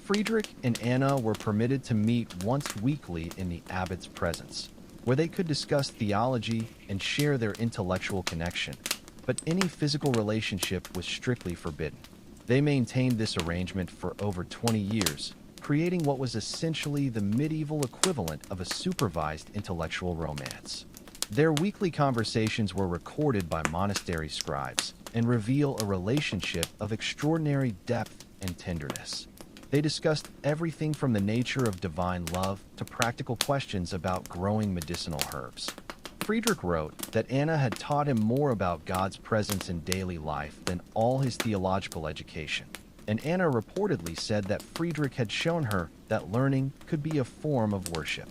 Friedrich and Anna were permitted to meet once weekly in the abbot's presence, where they could discuss theology and share their intellectual connection, but any physical relationship was strictly forbidden. They maintained this arrangement for over 20 years, creating what was essentially the medieval equivalent of a supervised intellectual romance. Their weekly conversations were recorded by monastery scribes and reveal a relationship of extraordinary depth and tenderness. They discussed everything from the nature of divine love to practical questions about growing medicinal herbs. Friedrich wrote that Anna had taught him more about God's presence in daily life than all his theological education, and Anna reportedly said that Friedrich had shown her that learning could be a form of worship.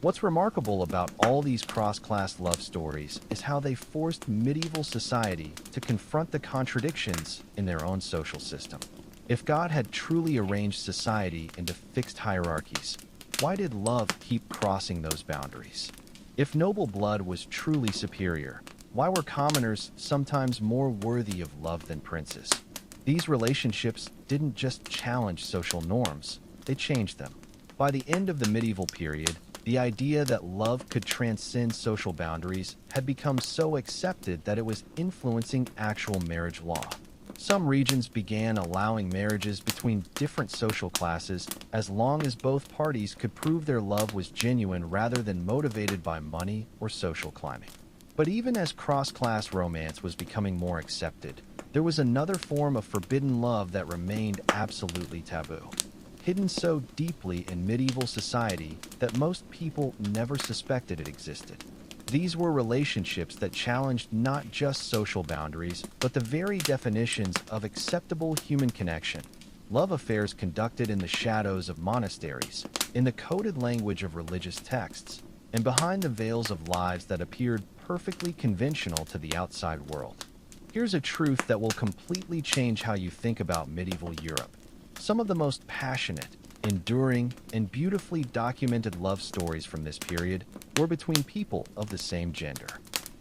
What's remarkable about all these cross-class love stories is how they forced medieval society to confront the contradictions in their own social system. If God had truly arranged society into fixed hierarchies, why did love keep crossing those boundaries? If noble blood was truly superior, why were commoners sometimes more worthy of love than princes? These relationships didn't just challenge social norms, they changed them. By the end of the medieval period, the idea that love could transcend social boundaries had become so accepted that it was influencing actual marriage law. Some regions began allowing marriages between different social classes as long as both parties could prove their love was genuine rather than motivated by money or social climbing. But even as cross-class romance was becoming more accepted, there was another form of forbidden love that remained absolutely taboo, hidden so deeply in medieval society that most people never suspected it existed. These were relationships that challenged not just social boundaries, but the very definitions of acceptable human connection. Love affairs conducted in the shadows of monasteries, in the coded language of religious texts, and behind the veils of lives that appeared perfectly conventional to the outside world. Here's a truth that will completely change how you think about medieval Europe. Some of the most passionate, enduring, and beautifully documented love stories from this period were between people of the same gender.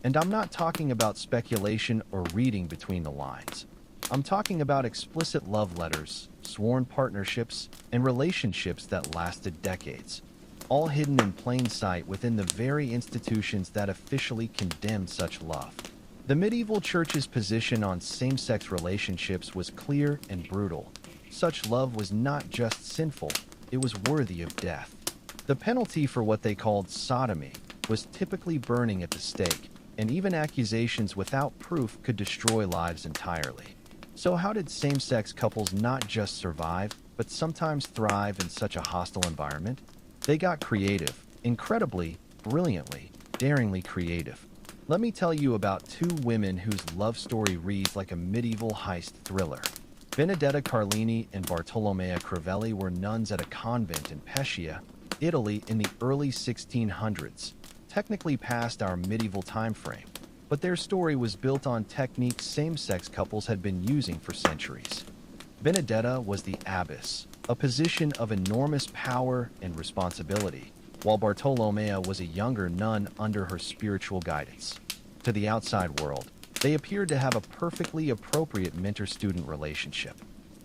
And I'm not talking about speculation or reading between the lines. I'm talking about explicit love letters, sworn partnerships, and relationships that lasted decades, all hidden in plain sight within the very institutions that officially condemned such love. The medieval church's position on same-sex relationships was clear and brutal. Such love was not just sinful, it was worthy of death. The penalty for what they called sodomy was typically burning at the stake, and even accusations without proof could destroy lives entirely. So how did same-sex couples not just survive, but sometimes thrive in such a hostile environment? They got creative, incredibly, brilliantly, daringly creative. Let me tell you about two women whose love story reads like a medieval heist thriller. Benedetta Carlini and Bartolomea Crivelli were nuns at a convent in Pescia, Italy in the early 1600s, technically past our medieval time frame, but their story was built on techniques same-sex couples had been using for centuries. Benedetta was the abbess, a position of enormous power and responsibility, while Bartolomea was a younger nun under her spiritual guidance. To the outside world, they appeared to have a perfectly appropriate mentor-student relationship.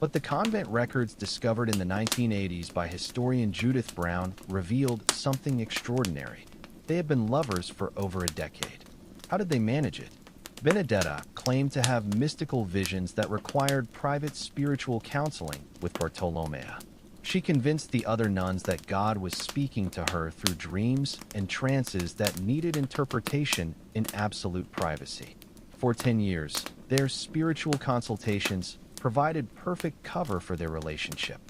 But the convent records discovered in the 1980s by historian Judith Brown revealed something extraordinary. They had been lovers for over a decade. How did they manage it? Benedetta claimed to have mystical visions that required private spiritual counseling with Bartolomea. She convinced the other nuns that God was speaking to her through dreams and trances that needed interpretation in absolute privacy. For 10 years, their spiritual consultations provided perfect cover for their relationship.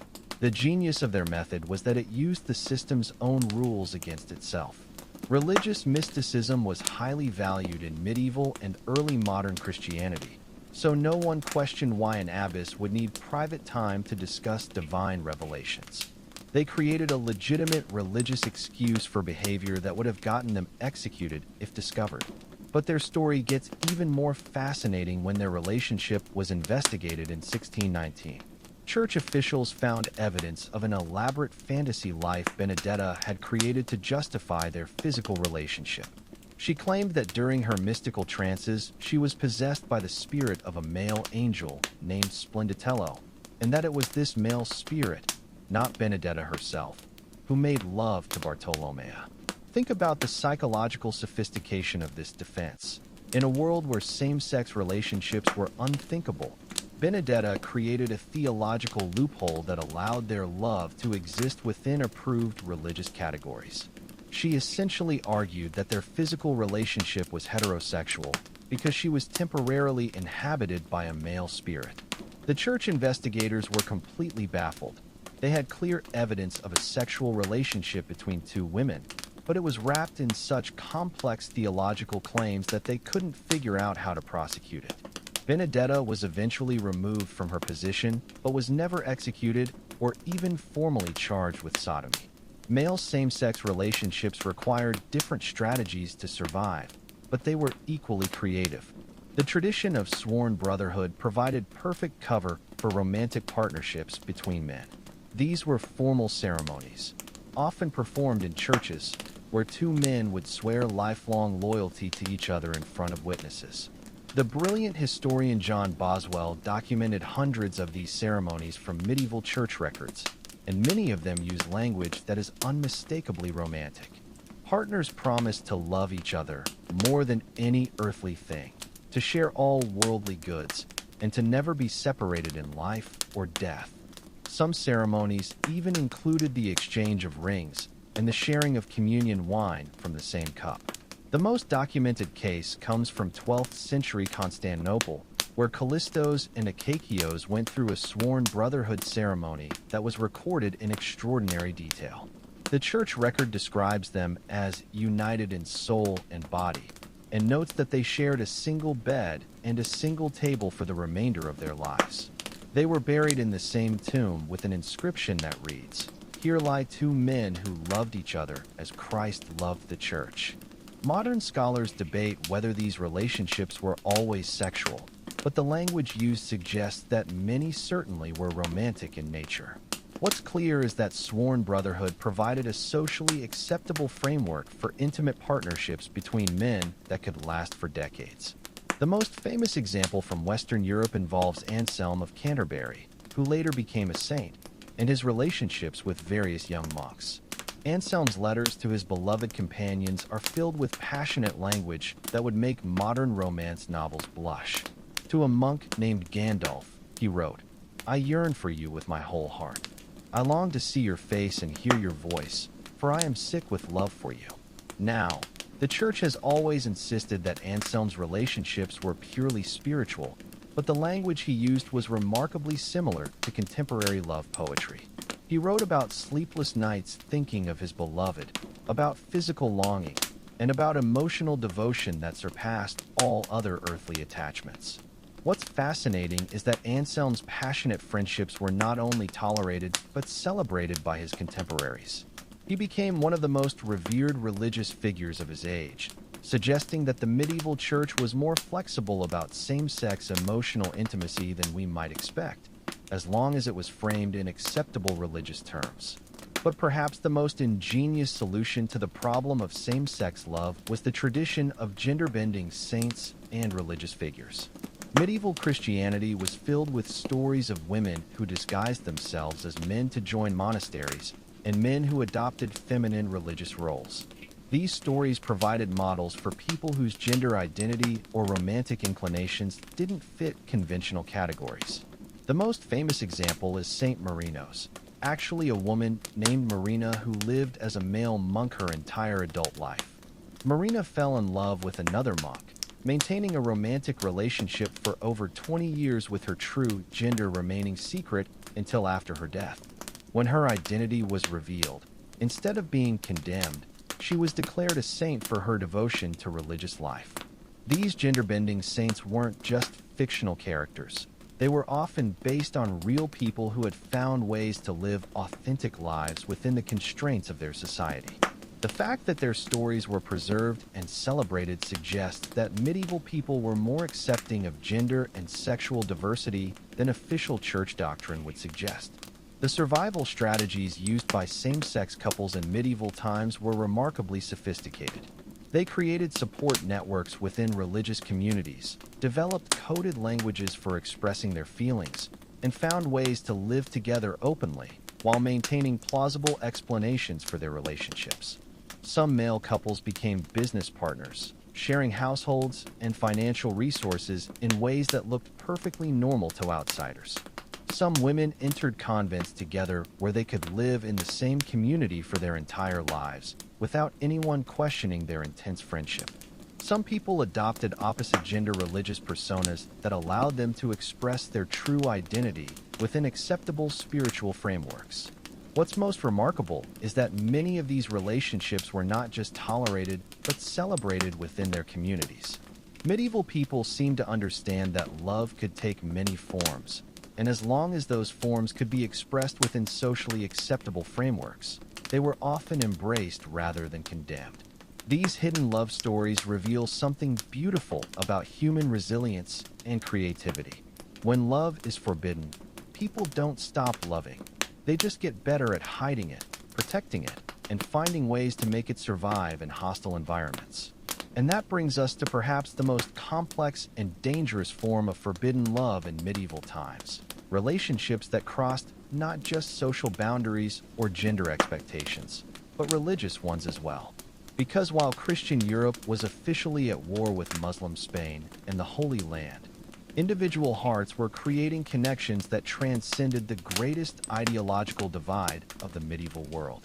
The genius of their method was that it used the system's own rules against itself. Religious mysticism was highly valued in medieval and early modern Christianity, so no one questioned why an abbess would need private time to discuss divine revelations. They created a legitimate religious excuse for behavior that would have gotten them executed if discovered. But their story gets even more fascinating when their relationship was investigated in 1619. Church officials found evidence of an elaborate fantasy life Benedetta had created to justify their physical relationship. She claimed that during her mystical trances, she was possessed by the spirit of a male angel named Splenditello, and that it was this male spirit, not Benedetta herself, who made love to Bartolomea. Think about the psychological sophistication of this defense. In a world where same-sex relationships were unthinkable, Benedetta created a theological loophole that allowed their love to exist within approved religious categories. She essentially argued that their physical relationship was heterosexual because she was temporarily inhabited by a male spirit. The church investigators were completely baffled. They had clear evidence of a sexual relationship between two women, but it was wrapped in such complex theological claims that they couldn't figure out how to prosecute it. Benedetta was eventually removed from her position, but was never executed or even formally charged with sodomy. Male same-sex relationships required different strategies to survive, but they were equally creative. The tradition of sworn brotherhood provided perfect cover for romantic partnerships between men. These were formal ceremonies, often performed in churches, where two men would swear lifelong loyalty to each other in front of witnesses. The brilliant historian John Boswell documented hundreds of these ceremonies from medieval church records, and many of them use language that is unmistakably romantic. Partners promised to love each other more than any earthly thing, to share all worldly goods, and to never be separated in life or death. Some ceremonies even included the exchange of rings and the sharing of communion wine from the same cup. The most documented case comes from 12th century Constantinople, where Callistos and Akakios went through a sworn brotherhood ceremony that was recorded in extraordinary detail. The church record describes them as united in soul and body, and notes that they shared a single bed and a single table for the remainder of their lives. They were buried in the same tomb with an inscription that reads, "Here lie two men who loved each other as Christ loved the church." Modern scholars debate whether these relationships were always sexual, but the language used suggests that many certainly were romantic in nature. What's clear is that sworn brotherhood provided a socially acceptable framework for intimate partnerships between men that could last for decades. The most famous example from Western Europe involves Anselm of Canterbury, who later became a saint, and his relationships with various young monks. Anselm's letters to his beloved companions are filled with passionate language that would make modern romance novels blush. To a monk named Gandalf, he wrote, "I yearn for you with my whole heart. I long to see your face and hear your voice, for I am sick with love for you." Now, the church has always insisted that Anselm's relationships were purely spiritual, but the language he used was remarkably similar to contemporary love poetry. He wrote about sleepless nights thinking of his beloved, about physical longing, and about emotional devotion that surpassed all other earthly attachments. What's fascinating is that Anselm's passionate friendships were not only tolerated but celebrated by his contemporaries. He became one of the most revered religious figures of his age, suggesting that the medieval church was more flexible about same-sex emotional intimacy than we might expect, as long as it was framed in acceptable religious terms. But perhaps the most ingenious solution to the problem of same-sex love was the tradition of gender-bending saints and religious figures. Medieval Christianity was filled with stories of women who disguised themselves as men to join monasteries, and men who adopted feminine religious roles. These stories provided models for people whose gender identity or romantic inclinations didn't fit conventional categories. The most famous example is Saint Marinos, actually a woman named Marina who lived as a male monk her entire adult life. Marina fell in love with another monk, maintaining a romantic relationship for over 20 years with her true gender remaining secret until after her death. When her identity was revealed, instead of being condemned, she was declared a saint for her devotion to religious life. These gender-bending saints weren't just fictional characters. They were often based on real people who had found ways to live authentic lives within the constraints of their society. The fact that their stories were preserved and celebrated suggests that medieval people were more accepting of gender and sexual diversity than official church doctrine would suggest. The survival strategies used by same-sex couples in medieval times were remarkably sophisticated. They created support networks within religious communities, developed coded languages for expressing their feelings, and found ways to live together openly while maintaining plausible explanations for their relationships. Some male couples became business partners, sharing households and financial resources in ways that looked perfectly normal to outsiders. Some women entered convents together where they could live in the same community for their entire lives, without anyone questioning their intense friendship. Some people adopted opposite-gender religious personas that allowed them to express their true identity within acceptable spiritual frameworks. What's most remarkable is that many of these relationships were not just tolerated, but celebrated within their communities. Medieval people seemed to understand that love could take many forms, and as long as those forms could be expressed within socially acceptable frameworks, they were often embraced rather than condemned. These hidden love stories reveal something beautiful about human resilience and creativity. When love is forbidden, people don't stop loving. They just get better at hiding it, protecting it, and finding ways to make it survive in hostile environments. And that brings us to perhaps the most complex and dangerous form of forbidden love in medieval times: relationships that crossed not just social boundaries or gender expectations, but religious ones as well. Because while Christian Europe was officially at war with Muslim Spain and the Holy Land, individual hearts were creating connections that transcended the greatest ideological divide of the medieval world.